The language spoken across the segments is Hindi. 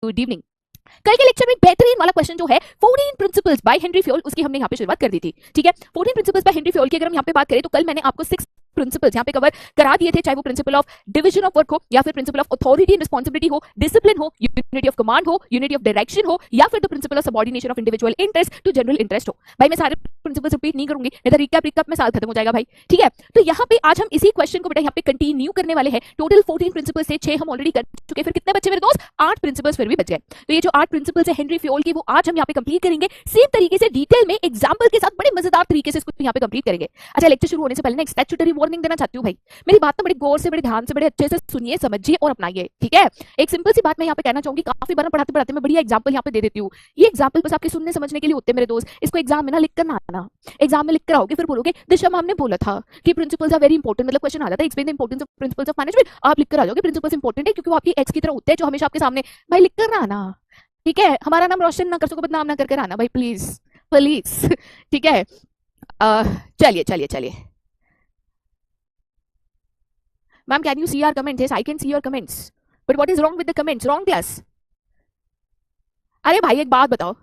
Good evening. कल के लेक्चर में एक बेहतरीन वाला क्वेश्चन जो है 14 प्रिंसिपल्स बाय हेनरी फ्योल, उसकी हमने यहाँ पे शुरुआत कर दी थी। ठीक है, 14 प्रिंसिपल्स बाय हेनरी फ्योल की अगर हम यहाँ पे बात करें तो कल मैंने आपको 6 प्रिंसिपल्स यहाँ पे कवर करा दिए थे, चाहे वो principle of division of work हो या फिर principle of authority and responsibility हो, डिसिप्लिन हो, यूनिटी ऑफ कमांड हो, यूनिटी ऑफ डायरेक्शन हो, या फिर the principle of subordination of individual interest to general interest हो। भाई मैं सारे प्रिंसिपल्स रिपीट नहीं करूंगी, नहीं तो रिकैप में साल खत्म हो जाएगा भाई। ठीक है, तो यहाँ पे आज हम इसी क्वेश्चन को बेटा यहाँ पे कंटिन्यू करने वाले हैं। टोटल 14 प्रिंसिपल्स से 6 हम ऑलरेडी कर चुके, फिर कितने बच्चे मेरे दोस्त? 8 प्रिंसिपल्स फिर भी बच गए। तो ये जो 8 प्रिंसिपल्स है हेनरी फ्योल की, वो आज हम यहाँ पे कंप्लीट करेंगे सेम तरीके से, डिटेल में, एग्जांपल के साथ, बड़े मजेदार तरीके से इसको यहाँ पे कंप्लीट करेंगे। अच्छा, लेक्चर शुरू होने से पहले ना एक स्टैट्यूटरी वार्निंग देना चाहती हूँ भाई। मेरी बात ना बड़े गौर से, बड़े ध्यान से, बड़े अच्छे से सुनिए, समझिए और अपनाइए। ठीक है, एक सिंपल सी बात मैं यहाँ पे कहना चाहूंगी, काफी बार पढ़ाते पढ़ाते मैं बढ़िया एग्जांपल यहाँ पे दे देती हूँ। ये एग्जांपल बस आपके सुनने समझने के लिए होते हैं मेरे दोस्त। इसको एग्जाम में ना लिख कर ना आना, एग्जाम में लिख कर आओगे फिर बोलोगे दिशा मैम ने बोला था कि प्रिंसिपल्स आर वेरी इंपॉर्टेंट, मतलब क्वेश्चन आ जाता है explain the importance of principles of management, आप लिख कर आ जाओगे प्रिंसिपल्स इंपॉर्टेंट है क्योंकि वो आपकी एक्स की तरह होते हैं जो हमेशा आपके सामने। भाई लिख कर ना आना, ठीक है, हमारा नाम रोशन ना कर सको, बदनाम ना करके आना भाई, प्लीज प्लीज। ठीक है, चलिए चलिए चलिए। Ma'am can you see our comments? Yes I can see your comments, but what is wrong with the comments? Wrong class? अरे भाई एक बात बताओ,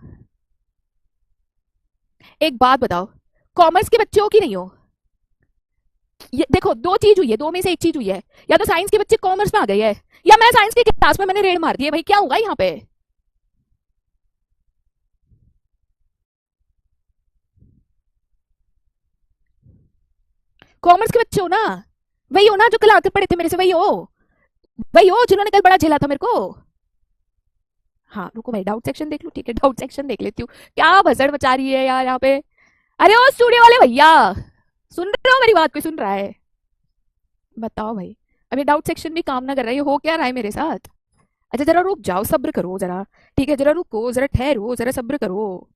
एक बात बताओ, कॉमर्स के बच्चे हो कि नहीं हो? ये देखो, दो चीज हुई है, दो में से एक चीज हुई है, या तो साइंस के बच्चे कॉमर्स में आ गए हैं, या मैं साइंस के क्लास में मैंने रेड मार दी है। भाई क्या होगा यहाँ पे? कॉमर्स के बच्चे हो ना? वही हो ना जो कल आकर पढ़े थे मेरे से? वही हो, वही हो जिन्होंने कल बड़ा झेला था मेरे को? हाँ रुको भाई, डाउट सेक्शन देख लूं। ठीक है, डाउट सेक्शन देख लेती हूँ। क्या भसड़ मचा रही है यार यहाँ पे। अरे ओ स्टूडियो वाले भैया, सुन रहे हो मेरी बात? कोई सुन रहा है? बताओ भाई, अभी डाउट सेक्शन भी काम ना कर रहा है, ये हो क्या रहा है मेरे साथ? अच्छा जरा रुक जाओ, सब्र करो जरा। ठीक है, जरा रुको, जरा ठहरो, जरा सब्र करो।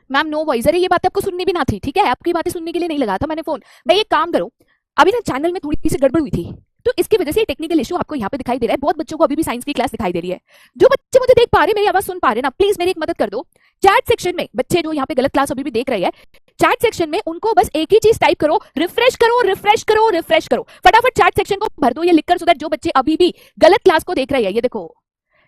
मैम नो वॉइस, अरे ये बात आपको सुननी भी ना थी। ठीक है, आपकी बातें सुनने के लिए नहीं लगा था मैंने फोन। भाई एक काम करो, अभी ना चैनल में थोड़ी सी गड़बड़ हुई थी, तो इसकी वजह से टेक्निकल इशू आपको यहाँ पे दिखाई दे रहा है। बहुत बच्चों को अभी भी साइंस की क्लास दिखाई दे रही है। जो बच्चे मुझे देख पा रहे, मेरी आवाज सुन पा रहे ना, प्लीज मेरी एक मदद कर दो। चैट सेक्शन में बच्चे जो यहाँ पे गलत क्लास अभी भी देख रहे हैं, चैट सेक्शन में उनको बस एक ही चीज टाइप करो, रिफ्रेश करो रिफ्रेश करो रिफ्रेश करो, फटाफट चैट सेक्शन को भर दो ये लिखकर, सो दैट जो बच्चे अभी भी गलत क्लास को देख रहे हैं, ये देखो।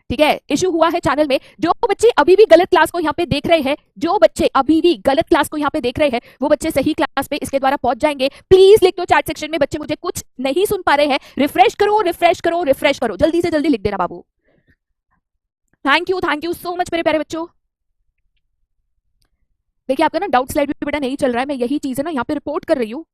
ठीक है, इशू हुआ है चैनल में, जो बच्चे अभी भी गलत क्लास को यहाँ पे देख रहे हैं, जो बच्चे अभी भी गलत क्लास को यहाँ पे देख रहे हैं, वो बच्चे सही क्लास पे इसके द्वारा पहुंच जाएंगे। प्लीज लिख दो चैट सेक्शन में, बच्चे मुझे कुछ नहीं सुन पा रहे हैं, रिफ्रेश करो रिफ्रेश करो रिफ्रेश करो, जल्दी से जल्दी लिख देना बाबू। थैंक यू सो मच मेरे प्यारे बच्चों। देखिए आपका ना डाउट स्लाइड भी बेटा नहीं चल रहा है, मैं यही चीज है ना यहाँ पे रिपोर्ट कर रही हूँ।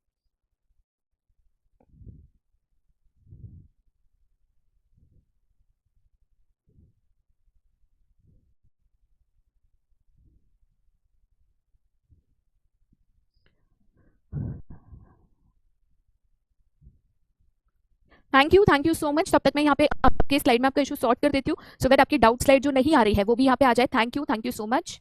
Thank you so much. तब तक मैं यहाँ पे आपके स्लाइड में आपका इशू सॉर्ट कर देती हूँ, सो दैट आपकी डाउट स्लाइड जो नहीं आ रही है वो भी यहाँ पे आ जाए। Thank you so much.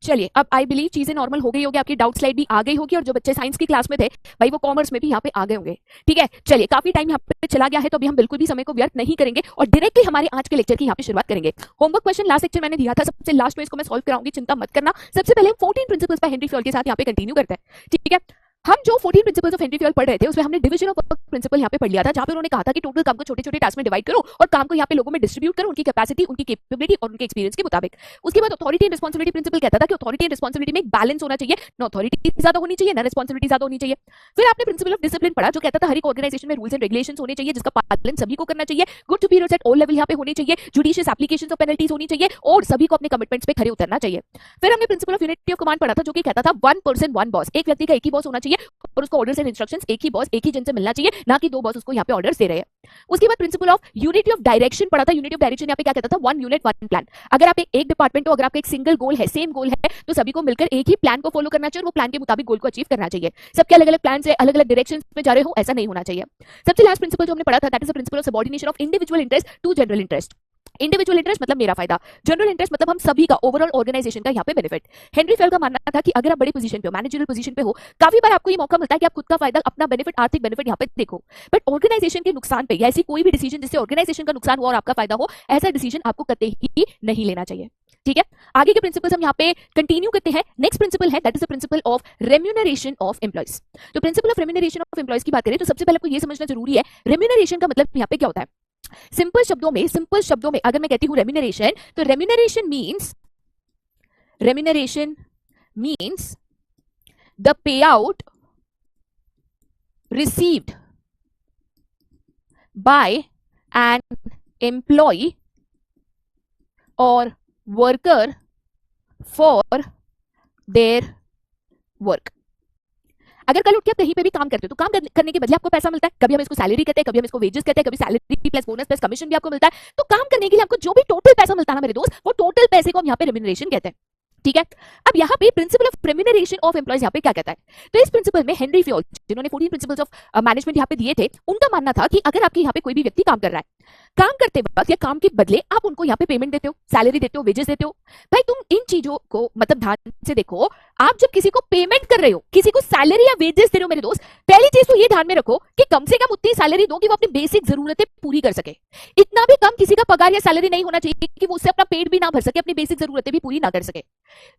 चलिए, अब आई बिलीव चीजें नॉर्मल हो गई होगी, आपकी डाउट स्लाइड भी आ गई होगी, और जो बच्चे साइंस की क्लास में थे भाई वो कॉमर्स में भी यहाँ पे आ गए होंगे। ठीक है, चलिए काफी टाइम यहाँ पे चला गया है, तो अभी हम बिल्कुल भी समय को व्यर्थ नहीं करेंगे और डायरेक्टली हमारे आज के लेक्चर की यहाँ पे शुरुआत करेंगे। होमवर्क क्वेश्चन लास्ट लेक्चर मैंने दिया था, सबसे लास्ट में इसको मैं सॉल्व कराऊंगी, चिंता मत करना। सबसे पहले हम 14 प्रिंसिपल्स बाय हेनरी फ्योल के साथ यहाँ पे कंटिन्यू करते हैं। ठीक है, हम जो 14 प्रिंसिपल्स ऑफ हेनरी फ्योल पढ़ रहे थे उसमें हमने डिवीजन ऑफ वर्क प्रिंसिपल यहाँ पे पढ़ लिया था, जहां पे उन्होंने कहा था कि टोटल काम को छोटे छोटे टास्क में डिवाइड करो और काम को यहाँ पे लोगों में डिस्ट्रीब्यूट करो उनकी कैपेसिटी, उनकी कैपेबिलिटी और उनके एक्सपीरियंस के मुताबिक। उसके बाद अथॉरिटी एंड रिस्पांसिबिलिटी प्रिंसिपल कहता था कि अथॉरिटी एंड रिस्पांसिबिलिटी में एक बैलेंस होना चाहिए, ना अथॉरिटी ज्यादा होनी चाहिए ना रिस्पांसिबिलिटी ज्यादा होनी चाहिए। फिर आपने प्रिंसिपल ऑफ डिसिप्लिन पढ़ा, जो कहता था हर एक ऑर्गेनाइजेशन में रूल्स एंड रेगुलेशंस होने चाहिए जिसका पालन सभी को करना चाहिए, good superiors at all level यहाँ पे होने चाहिए, जुडिशियस एप्लीकेशंस ऑफ पेनल्टीज होनी चाहिए और सभी को अपने कमिटमेंट्स पे खरे उतरना चाहिए। फिर हमने principle of unity of command पढ़ा था, जो कि कहता था वन पर्सन वन बॉस, एक व्यक्ति का एक ही बॉस होना चाहिए और उसको ऑर्डर्स एंड इंस्ट्रक्शंस एक ही बॉस एक ही जन से मिलना चाहिए, ना कि दो बॉस उसको यहाँ पे ऑर्डर्स दे रहे हैं। उसके बाद principle of unity of direction पढ़ा था। यूनिटी ऑफ डायरेक्शन यहाँ पे क्या कहता था, वन यूनिट वन प्लान। अगर आप एक डिपार्टमेंट हो, अगर आपका एक सिंगल गोल है, सेम गोल है, तो सभी को मिलकर एक ही प्लान को फॉलो करना चाहिए और वो प्लान के मुताबिक गोल को अचीव करना चाहिए। सबके अलग अलग प्लान से अलग अलग डायरेक्शंस में जा रहे हो, ऐसा नहीं होना चाहिए। सबसे लास्ट प्रिंसिपल जो हमने पढ़ा था, that is the principle of subordination of individual interest to general interest. Individual interest मतलब मेरा फायदा, जनरल इंटरेस्ट मतलब हम सभी का, ओवरऑल ऑर्गेनाइजेशन का यहाँ पे बेनिफिट। हेनरी फेल का मानना था कि अगर आप बड़ी पोजीशन पे हो, मैनेजरियल पोजीशन पे हो, काफी बार आपको ये मौका मिलता है कि आप खुद का फायदा, अपना बेनिफिट, आर्थिक बेनिफिट यहाँ पे देखो, बट ऑर्गेनाइजेशन के नुकसान पे या ऐसी कोई भी डिसीजन जिससे ऑर्गेनाइजेशन का नुकसान हो और आपका फायदा हो, ऐसा डिसीजन आपको कतई ही नहीं लेना चाहिए। ठीक है, आगे के प्रिंसिपल्स हम यहाँ पे कंटिन्यू करते हैं। नेक्स्ट प्रिंसिपल है, that is the principle of remuneration of employees. तो principle of remuneration of employees की बात करें तो सबसे पहले आपको ये समझना जरूरी है, रेम्यूनरेशन का मतलब यहाँ पे क्या होता है। सिंपल शब्दों में अगर मैं कहती हूं रेम्यूनरेशन, तो remuneration means the pay out received by an employee और वर्कर फॉर देयर वर्क। अगर कल उठ के आप कहीं पे भी काम करते हो तो काम करने के बदले आपको पैसा मिलता है, कभी हम इसको सैलरी कहते हैं, कभी हम इसको वेजेस कहते हैं, कभी salary plus bonus plus commission भी आपको मिलता है। तो काम करने के लिए आपको जो भी टोटल पैसा मिलता है ना मेरे दोस्त, वो टोटल पैसे को हम यहाँ पे रेम्यूनरेशन कहते हैं। ठीक है, अब यहाँ पे principal of remuneration of employees यहाँ पे क्या कहता है, तो इस प्रिंसिपल में हेनरी फ्योल, जिन्होंने 14 प्रिंसिपल्स ऑफ मैनेजमेंट यहाँ पे दिए थे, उनका मानना था कि अगर आपके यहाँ पे कोई भी व्यक्ति काम कर रहा है, काम करते वक्त या काम के बदले आप उनको यहाँ पे पेमेंट देते हो, सैलरी देते हो, वेजेस देते हो, भाई तुम इन चीजों को मतलब ध्यान से देखो। आप जब किसी को पेमेंट कर रहे हो, किसी को सैलरी या वेजेस दे रहे हो मेरे दोस्त, पहली चीज तो ये ध्यान में रखो कि कम से कम उतनी सैलरी दो कि वो अपनी बेसिक जरूरतें पूरी कर सके। इतना भी कम किसी का पगार या सैलरी नहीं होना चाहिए कि वो उससे अपना पेट भी ना भर सके, अपनी बेसिक जरूरतें भी पूरी ना कर सके।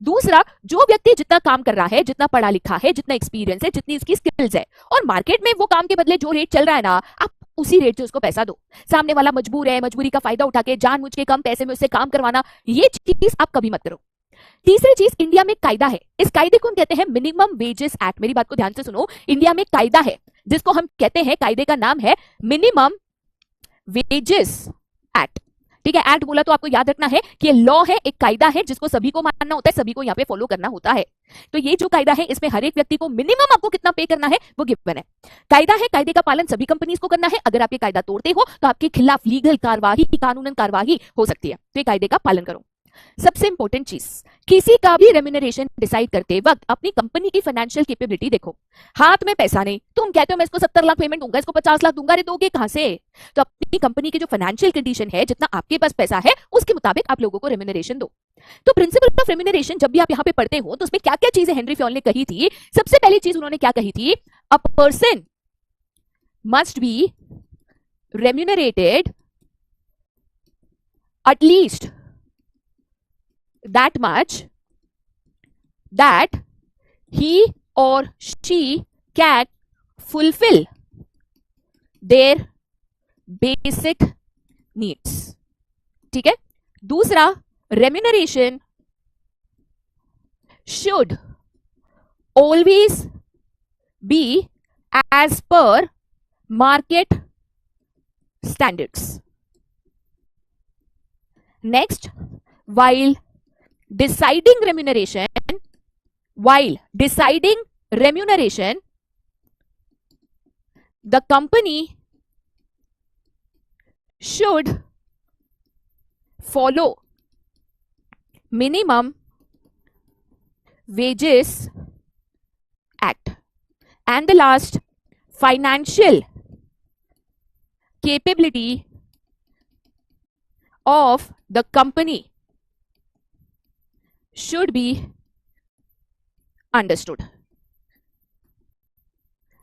दूसरा, जो व्यक्ति जितना काम कर रहा है, जितना पढ़ा लिखा है, जितना एक्सपीरियंस है, जितनी इसकी स्किल्स है, और मार्केट में वो काम के बदले जो रेट चल रहा है ना, आप उसी रेट से उसको पैसा दो। सामने वाला मजबूर है, मजबूरी का फायदा उठा के जानबूझ के कम पैसे में उससे काम करवाना, ये चीज आप कभी मत करो। तीसरी चीज, इंडिया में कायदा है, इस कायदे को हम कहते हैं मिनिमम वेजेस एक्ट। मेरी बात को ध्यान से सुनो, इंडिया में कायदा है जिसको हम कहते हैं, कायदे का नाम है मिनिमम वेजेस एक्ट। ठीक है, एक्ट बोला तो आपको याद रखना है कि ये लॉ है, एक कायदा है जिसको सभी को मानना होता है, सभी को यहाँ पे फॉलो करना होता है। तो ये जो कायदा है, इसमें हर एक व्यक्ति को मिनिमम आपको कितना पे करना है वो गिवन है। कायदा है, कायदे का पालन सभी कंपनीज को करना है। अगर आप ये कायदा तोड़ते हो तो आपके खिलाफ लीगल कार्रवाई, कानूनन कार्रवाई हो सकती है। तो ये कायदे का पालन करो। सबसे इंपॉर्टेंट चीज, किसी का भी रेम्यूनरेशन डिसाइड करते वक्त अपनी कंपनी की फाइनेंशियल कैपेबिलिटी देखो। हाथ में पैसा नहीं, तुम कहते हो मैं इसको 70 लाख पेमेंट दूंगा, इसको 50 लाख दूंगा, अरे दोगे कहां से। तो अपनी कंपनी की जो फाइनेंशियल कंडीशन है, जितना आपके पास पैसा है, उसके मुताबिक आप लोगों को रेम्यूनरेशन दो। तो प्रिंसिपल ऑफ रेम्यूनरेशन जब भी आप यहाँ पे पढ़ते हो तो उसमें क्या क्या चीजें हेनरी फ्योल ने कही थी। सबसे पहली चीज उन्होंने क्या कही थी, a person must be remunerated at least that much that he or she can fulfill their basic needs। ठीक है, दूसरा, remuneration should always be as per market standards। Next, while deciding remuneration, the company should follow minimum wages act। And the last, financial capability of the company should be understood।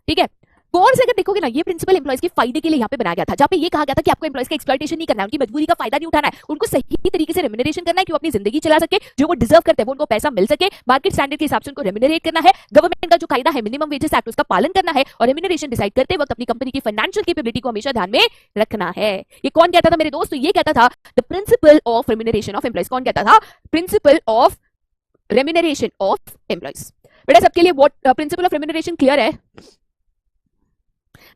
ठीक है, गौर से अगर देखोगे ना, ये प्रिंसिपल एम्प्लॉयज के फायदे के लिए यहाँ पे बनाया गया था, जहाँ पे ये कहा गया था कि आपको एम्प्लॉयज का एक्सप्लॉइटेशन नहीं करना है, उनकी मजबूरी का फायदा नहीं उठाना है, उनको सही तरीके से रेम्यूनरेशन करना है कि वो अपनी जिंदगी चला सके, जो वो डिजर्व करते हैं वो उनको पैसा मिल सके, मार्केट स्टैंडर्ड के हिसाब से उनको रेम्यूनरेट करना है, गवर्नमेंट का जो कायदा है मिनिमम वेजेस एक्ट उसका पालन करना है, और रेम्यूनरेशन डिसाइड करते वक्त अपनी कंपनी की फाइनेंशियल कैपेबिलिटी को हमेशा ध्यान में रखना है। ये कौन कहता था मेरे दोस्त? तो ये कहता था the principle of remuneration of employees. कौन कहता था? Principle of remuneration of employees. बेटा सबके लिए what principle of remuneration clear है?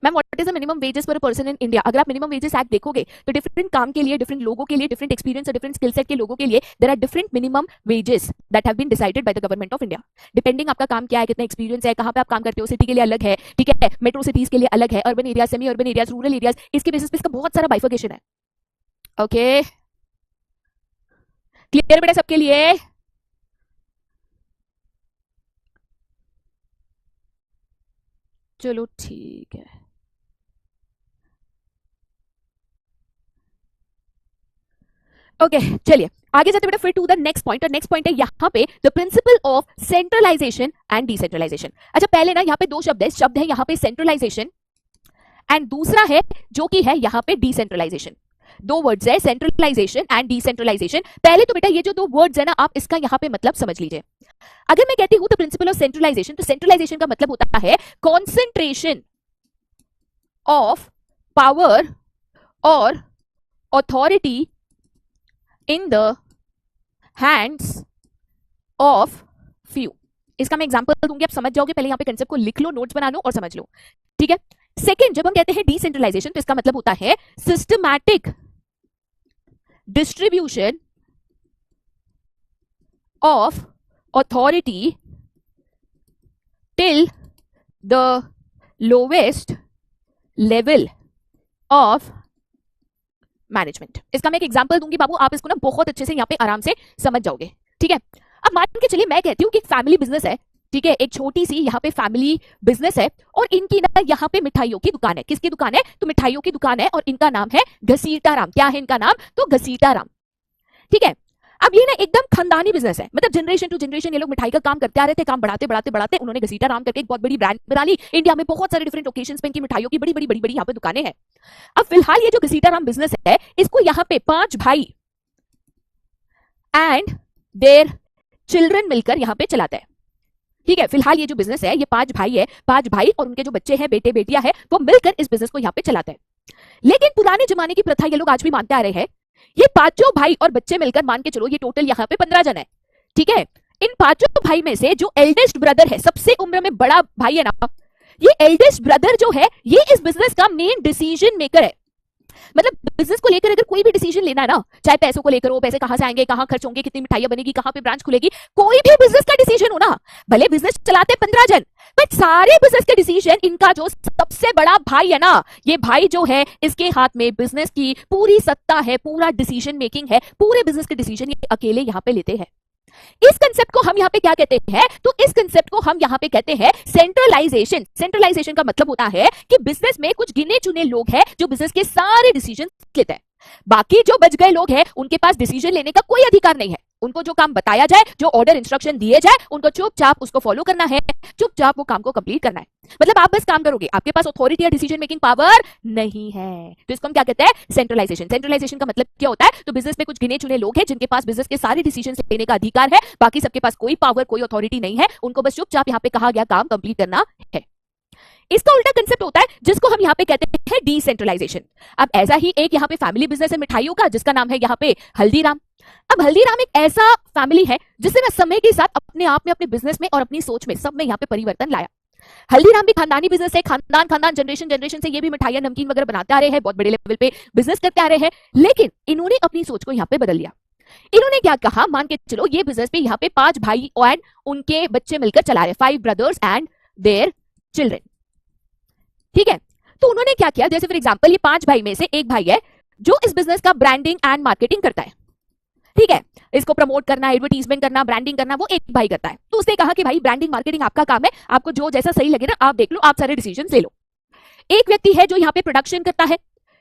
Ma'am what is the minimum wages for a person in India? अगर आप मिनिमम वेजेस एक्ट देखोगे तो डिफरेंट काम के लिए, डिफरेंट लोगों के लिए, डिफरेंट एक्सपीरियंस और डिफरेंट स्किल सेट के लोगों के लिए there are different minimum wages that have been decided by the government of India. Depending आपका काम क्या है, कितना एक्सपीरियंस है, कहां पे आप काम करते हो, सिटी के लिए अलग है, ठीक है, मेट्रो सिटीज के लिए अलग है, urban area, semi urban areas, rural areas, इसके बेसिस पे इसका बहुत सारा बाइफर्केशन है। ओके क्लियर बेटा सबके लिए? चलो ठीक है। ओके चलिए आगे जाते बेटा फिर टू द नेक्स्ट पॉइंट। और नेक्स्ट पॉइंट है यहाँ पे the principle of centralisation and decentralisation. अच्छा पहले ना यहाँ पे दो शब्द है, शब्द है यहाँ पे सेंट्रलाइजेशन एंड दूसरा है जो कि है यहाँ पे डिसेंट्रलाइजेशन। दो वर्ड्स है, सेंट्रलाइजेशन एंड डिसेंट्रलाइजेशन। पहले तो बेटा ये जो दो वर्ड्स है ना, आप इसका यहाँ पे मतलब समझ लीजिए। अगर मैं कहती हूं द प्रिंसिपल ऑफ सेंट्रलाइजेशन, तो सेंट्रलाइजेशन का मतलब होता है कॉन्सेंट्रेशन ऑफ पावर और authority in the hands of few. इसका मैं एग्जांपल दूंगी, आप समझ जाओगे। पहले यहाँ पे कंसेप्ट को लिख लो, नोट्स बना लो और समझ लो, ठीक है। सेकेंड, जब हम कहते हैं डिसेंट्रलाइजेशन तो इसका मतलब होता है systematic distribution of authority till the lowest level of management. इसका मैं एक एग्जांपल दूंगी बाबू, आप इसको ना बहुत अच्छे से यहाँ पे आराम से समझ जाओगे, ठीक है। अब मान के चलिए मैं कहती हूँ कि एक फैमिली बिजनेस है, ठीक है, एक छोटी सी यहाँ पे फैमिली बिजनेस है और इनकी ना यहाँ पे मिठाइयों की दुकान है। किसकी दुकान है? तो मिठाइयों की दुकान है और इनका नाम है घसीटा राम। क्या है इनका नाम? तो घसीटा राम, ठीक है। अब ये ना एकदम खानदानी बिजनेस है, मतलब जनरेशन टू जनरेशन ये लोग मिठाई का काम करते आ रहे थे, काम बढ़ाते बढ़ाते बढ़ाते उन्होंने घसीटा राम करके एक बहुत बड़ी ब्रांड बना ली। इंडिया में बहुत सारे डिफरेंट ओकेशंस पे इनकी मिठाइयों की बड़ी बड़ी बड़ी बड़ी यहाँ पे दुकानें हैं। अब फिलहाल ये जो घसीटा राम बिजनेस है, इसको यहाँ पे 5 भाई एंड देयर चिल्ड्रन मिलकर यहाँ पे चलाते हैं, ठीक है। फिलहाल ये जो बिजनेस है, ये 5 भाई है, 5 भाई और उनके जो बच्चे हैं, बेटे बेटियां हैं, वो मिलकर इस बिजनेस को यहाँ पे चलाते हैं। लेकिन पुराने जमाने की प्रथा ये लोग आज भी मानते आ रहे हैं। ये 5 भाई और बच्चे मिलकर, मान के चलो ये टोटल यहाँ पे 15 जन है, ठीक है। इन 5 भाई में से जो एल्डेस्ट ब्रदर है, सबसे उम्र में बड़ा भाई है ना, ये एल्डेस्ट ब्रदर जो है ये इस बिजनेस का मेन डिसीजन मेकर है। मतलब बिजनेस को लेकर अगर कोई भी डिसीजन लेना है ना, चाहे पैसों को लेकर हो, पैसे कहां से आएंगे, कहां खर्च होंगे, कितनी मिठाइयां बनेगी, कहां पे ब्रांच खुलेगी, कोई भी बिजनेस का डिसीजन हो ना, भले बिजनेस चलाते 15 जन, बट सारे बिजनेस के डिसीजन इनका जो सबसे बड़ा भाई है ना, ये भाई जो है इसके हाथ में बिजनेस की पूरी सत्ता है, पूरा डिसीजन मेकिंग है, पूरे बिजनेस के डिसीजन ये अकेले यहाँ पे लेते हैं। इस कंसेप्ट को हम यहाँ पे क्या कहते हैं? तो इस कंसेप्ट को हम यहाँ पे कहते हैं सेंट्रलाइजेशन। सेंट्रलाइजेशन का मतलब होता है कि बिजनेस में कुछ गिने चुने लोग हैं जो बिजनेस के सारे डिसीजन लेते हैं, बाकी जो बच गए लोग हैं उनके पास डिसीजन लेने का कोई अधिकार नहीं है। उनको जो काम बताया जाए, जो ऑर्डर इंस्ट्रक्शन दिए जाए, उनको चुपचाप उसको फॉलो करना है, चुपचाप वो काम को कंप्लीट करना है। मतलब आप बस काम करोगे, आपके पास अथॉरिटी या डिसीजन मेकिंग पावर नहीं है। तो इसको हम क्या कहते हैं? सेंट्रलाइजेशन। सेंट्रलाइजेशन का मतलब क्या होता है? तो बिजनेस में कुछ गिने चुने लोग हैं जिनके पास बिजनेस के सारे डिसीजन लेने का अधिकार है, बाकी सबके पास कोई पावर, कोई अथॉरिटी नहीं है, उनको बस चुपचाप यहाँ पे कहा गया काम कंप्लीट करना है। इसका उल्टा कंसेप्ट होता है जिसको हम यहाँ पे कहते हैं डिसेंट्रलाइजेशन। अब ऐसा ही एक यहाँ पे फैमिली बिजनेस है मिठाइयों का, जिसका नाम है यहाँ पे हल्दीराम। अब हल्दीराम एक ऐसा फैमिली है जिसने ना समय के साथ अपने आप में, अपने बिजनेस में और अपनी सोच में, सब में यहाँ पे परिवर्तन लाया। हल्दीराम भी खानदानी बिजनेस है, खानदान खानदान जनरेशन जनरेशन से ये भी मिठाइयां नमकीन वगैरह बनाते आ रहे हैं, बहुत बड़े लेवल पे बिजनेस करते आ रहे हैं। लेकिन इन्होंने अपनी सोच को यहाँ पे बदल लिया। इन्होंने क्या कहा, मान के चलो ये बिजनेस पे यहाँ पे 5 भाई और उनके बच्चे मिलकर चला रहे, 5 ब्रदर्स एंड देयर चिल्ड्रन, ठीक है। तो उन्होंने क्या किया, जैसे फॉर एग्जांपल ये 5 भाई में से एक भाई है जो इस बिजनेस का ब्रांडिंग एंड मार्केटिंग करता है, ठीक है। इसको प्रमोट करना, एडवर्टीजमेंट करना, ब्रांडिंग करना, वो एक भाई करता है। तो उसने कहा कि भाई ब्रांडिंग मार्केटिंग आपका काम है, आपको जो जैसा सही लगे ना आप देख लो, आप सारे डिसीजन ले लो। एक व्यक्ति है जो यहाँ पे प्रोडक्शन करता है,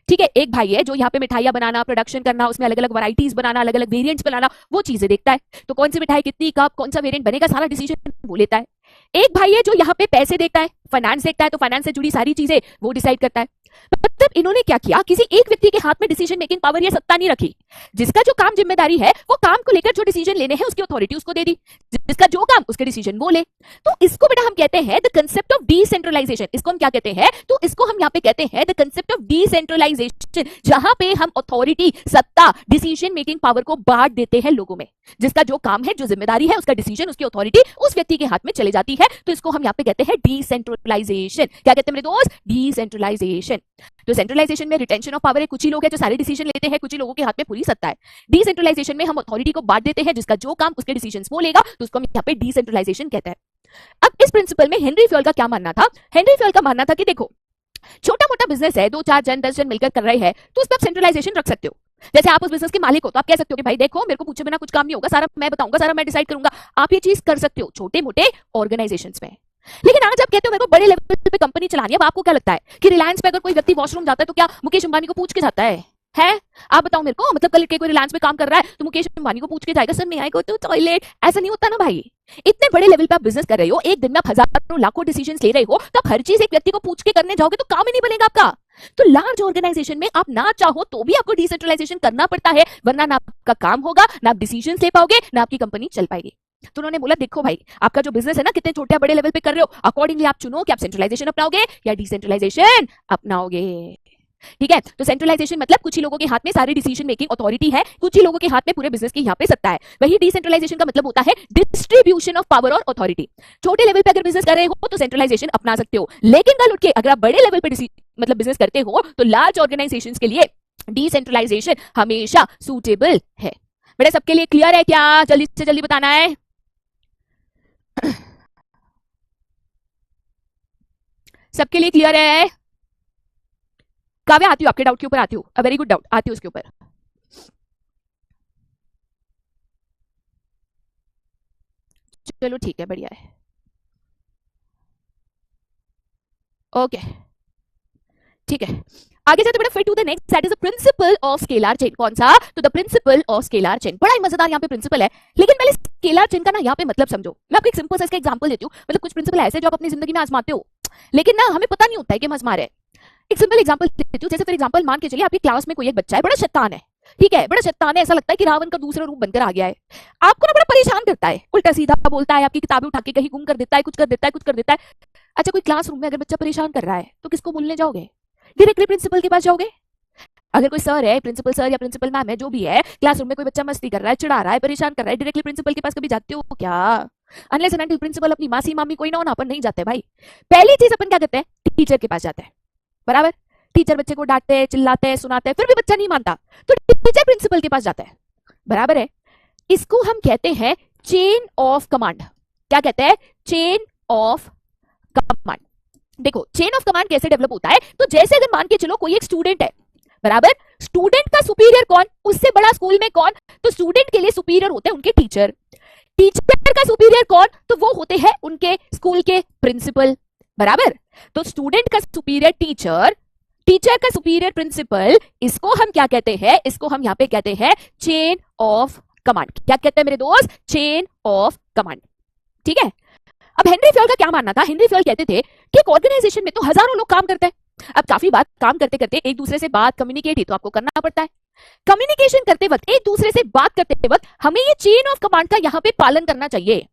ठीक है। एक भाई है जो यहाँ पे मिठाइयां बनाना, प्रोडक्शन करना, उसमें अलग अलग वैरायटीज बनाना, अलग अलग वेरिएंट्स बनाना, वो चीजें देखता है। तो कौन सी मिठाई कितनी, कब, कौन सा वेरिएंट बनेगा, सारा डिसीजन वो लेता है। एक भाई है जो यहाँ पे पैसे देखता है, फाइनेंस देखता है, तो फाइनेंस से जुड़ी सारी चीजें वो डिसाइड करता है। मतलब इन्होंने क्या किया, किसी एक व्यक्ति के हाथ में डिसीजन मेकिंग पावर या सत्ता नहीं रखी। जिसका जो काम जिम्मेदारी है वो काम को लेकर जो डिसीजन लेने हैं उसकी अथॉरिटी उसको दे दी, जिसका जो काम उसके डिसीजन वो ले। तो इसको बेटा हम कहते हैं द कंसेप्ट ऑफ डिसेंट्रलाइजेशन। इसको हम क्या कहते हैं, तो इसको हम यहाँ पे कहते हैं द कंसेप्ट ऑफ डिसेंट्रलाइजेशन, जहां पे हम अथॉरिटी, सत्ता, डिसीजन मेकिंग पावर को बांट देते हैं लोगों में। जिसका जो काम है, जो जिम्मेदारी है, उसका डिसीजन, उसकी अथॉरिटी उस व्यक्ति के हाथ में चले जाती है। तो इसको हम यहाँ पे कहते हैं डिसेंट्रलाइजेशन। क्या कहते हैं मेरे दोस्त, डिसेंट्रलाइजेशन। तो सेंट्रलाइजेशन में रिटेंशन ऑफ पावर है, कुछ ही लोग हैं जो सारे डिसीजन लेते हैं, कुछ ही लोगों के हाथ में पूरी सत्ता है। डिसेंट्रलाइजेशन में हम अथॉरिटी को बांट देते हैं, जिसका जो काम उसके डिसीजंस वो लेगा, तो उसको हम यहाँ पे डिसेंट्रलाइजेशन कहते हैं। अब इस प्रिंसिपल में हेनरी फ्योल का क्या मानना था, हेनरी फ्योल का मानना था कि देखो छोटा मोटा बिजनेस है, 2-4 जन 10 जन मिलकर कर रहे हैं, तो उस पर आप सेंट्रलाइजेशन रख सकते हो। जैसे आप उस बिजनेस के मालिक हो तो आप कह सकते हो कि भाई देखो मेरे को पूछे बिना कुछ काम नहीं होगा, सारा मैं बताऊंगा, सारा मैं डिसाइड करूंगा। आप ये चीज कर सकते हो छोटे मोटे ऑर्गेनाइजेशंस में। लेकिन आज आप कहते हो मेरे को बड़े लेवल पे कंपनी चलानी है, अब आपको क्या लगता है कि रिलायंस पे अगर कोई व्यक्ति वॉशरूम जाता है तो क्या मुकेश अंबानी को पूछ के जाता है? आप बताओ मेरे को, मतलब कल के कोई रिलायंस में काम कर रहा है तो मुकेश अंबानी को पूछ के जाएगा सर मैं आई गो टू टॉयलेट? ऐसा नहीं होता ना भाई। इतने बड़े लेवल पे आप बिजनेस कर रहे हो, एक दिन में आप हजारों लाखों डिसीजंस ले रहे हो, तो आप हर चीज एक व्यक्ति को पूछ के करने जाओगे तो काम ही नहीं बनेगा आपका। तो लार्ज ऑर्गेनाइजेशन में आप ना चाहो तो भी आपको डिसेंट्रलाइजेशन करना पड़ता है, वरना ना आपका काम होगा, ना आप डिसीजन ले पाओगे, ना आपकी कंपनी चल पाएगी। तो उन्होंने बोला देखो भाई आपका जो बिजनेस है ना, कितने छोटे बड़े लेवल पे कर रहे हो, अकॉर्डिंगली आप चुनो कि आप सेंट्रलाइजेशन अपनाओगे या डिसेंट्रलाइजेशन अपनाओगे। ठीक है, तो सेंट्रलाइजेशन मतलब कुछ ही लोगों के हाथ में सारी डिसीजन मेकिंग अथॉरिटी है, कुछ ही लोगों के हाथ में पूरे बिजनेस की यहाँ पे सत्ता है। वही डिसेंट्रलाइजेशन का मतलब होता है डिस्ट्रीब्यूशन ऑफ पावर और अथॉरिटी। छोटे लेवल पे अगर बिजनेस कर रहे हो तो सेंट्रलाइजेशन अपना सकते हो, लेकिन कल उठ के अगर आप बड़े लेवल पे मतलब बिजनेस करते हो तो लार्ज ऑर्गेनाइजेशंस के लिए डिसेंट्रलाइजेशन हमेशा सूटेबल है। बेटा सबके लिए क्लियर है क्या? जल्दी से जल्दी बताना है। सबके लिए क्लियर है? काव्या आती हूँ आपके डाउट के ऊपर आती हूँ, वेरी गुड डाउट, आती हूँ उसके ऊपर। चलो ठीक है, बढ़िया है, ओके ठीक है। आगे जाते बेटा फिर to the next, that is the principle of scalar chain. कौन सा? तो the principle of scalar chain. बड़ा ही मजेदार यहाँ पे प्रिंसिपल है, लेकिन पहले स्केलर चेन का ना यहाँ पे मतलब समझो। मैं आपको एक सिंपल सा इसका एग्जांपल देती हूँ। मतलब कुछ प्रिंसिपल ऐसे जो आप अपनी जिंदगी में आजमाते हो, लेकिन ना हमें पता नहीं होता है कि हम आजमा रहे हैं। एक सिंपल एग्जांपल देती हूँ। जैसे फॉर एग्जांपल मान के चलिए आपकी क्लास में कोई एक बच्चा है, बड़ा शैतान है, ठीक है, बड़ा शैतान है, ऐसा लगता है कि रावण का दूसरा रूप बनकर आ गया है। आपको ना बड़ा परेशान करता है, उल्टा सीधा बोलता है, आपकी किताबें उठा के कहीं गुम कर देता है, कुछ कर देता है, कुछ कर देता है। अच्छा कोई क्लासरूम में अगर बच्चा परेशान कर रहा है तो किसको बोलने जाओगे? डायरेक्टली प्रिंसिपल के पास जाओगे। अगर कोई सर है, प्रिंसिपल सर या प्रिंसिपल मैम है, जो भी है, क्लासरूम में कोई बच्चा मस्ती कर रहा है, चिढ़ा रहा है, परेशान कर रहा है, डायरेक्टली प्रिंसिपल के पास कभी जाते हो क्या? अनलेस एंड अनटिल प्रिंसिपल अपनी मासी मामी कोई ना हो ना, अपन नहीं जाते भाई। पहली चीज अपन क्या करते हैं, टीचर के पास जाते हैं, बराबर। टीचर बच्चे को डांटते हैं, चिल्लाते हैं, सुनाते हैं, फिर भी बच्चा नहीं मानता तो टीचर प्रिंसिपल के पास जाता है, बराबर है। इसको हम कहते हैं चेन ऑफ कमांड। क्या कहते हैं? Chain of command. देखो चेन ऑफ कमांड कैसे डेवलप होता है, तो जैसे अगर मान के चलो कोई एक स्टूडेंट है, बराबर, स्टूडेंट का सुपीरियर कौन? उससे बड़ा स्कूल में कौन? तो स्टूडेंट के लिए सुपीरियर होते हैं उनके टीचर। टीचर का सुपीरियर कौन? तो वो होते हैं उनके स्कूल के प्रिंसिपल, बराबर। तो स्टूडेंट का सुपीरियर टीचर, टीचर का सुपीरियर प्रिंसिपल, इसको हम क्या कहते हैं? इसको हम यहाँ पे कहते हैं चेन ऑफ कमांड। क्या कहते हैं मेरे दोस्त? चेन ऑफ कमांड, ठीक है। अब हेनरी फ्योल का क्या मानना था? हेनरी फ्योल कहते थे कि एक ऑर्गेनाइजेशन में तो हजारों लोग काम करते हैं। अब काफी बात काम करते करते एक दूसरे से बात कम्युनिकेट ही तो आपको करना पड़ता है। कम्युनिकेशन करते वक्त, एक दूसरे से बात करते वक्त हमें ये चेन ऑफ कमांड का यहाँ पे पालन करना चाहिए।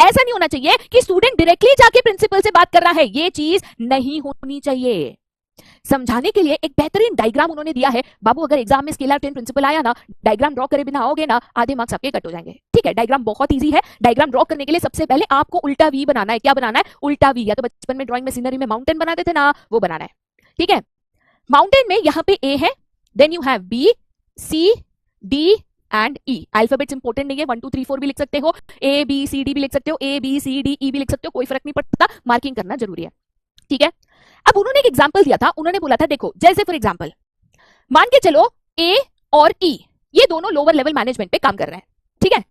ऐसा नहीं होना चाहिए कि स्टूडेंट डायरेक्टली जाके प्रिंसिपल से बात कर रहा है, ये चीज नहीं होनी चाहिए। समझाने के लिए एक बेहतरीन डायग्राम उन्होंने दिया है। बाबू अगर एग्जाम में स्केलर चेन प्रिंसिपल आया ना, डायग्राम ड्रॉ करे बिना आओगे ना, आधे मार्क्स आपके कट हो जाएंगे। ठीक है, डायग्राम बहुत इजी है। डायग्राम ड्रॉ करने के लिए सबसे पहले आपको उल्टा वी बनाना है। क्या बनाना है? उल्टा वी। या तो बचपन में ड्राइंग में सीनरी में माउंटेन बनाते थे ना, वो बनाना है। ठीक है, माउंटेन में यहाँ पे ए है, then you have B, C, D and E. Alphabets important नहीं है, 1 2 3 4 भी लिख सकते हो, ए बी सी डी भी लिख सकते हो, A B C D E भी लिख सकते हो, कोई फर्क नहीं पड़ता, मार्किंग करना जरूरी है। ठीक है, अब उन्होंने एक एग्जांपल दिया था। उन्होंने बोला था देखो, जैसे फॉर एग्जांपल मान के चलो ए और ई ये दोनों लोअर लेवल मैनेजमेंट पे काम कर रहे हैं, ठीक है।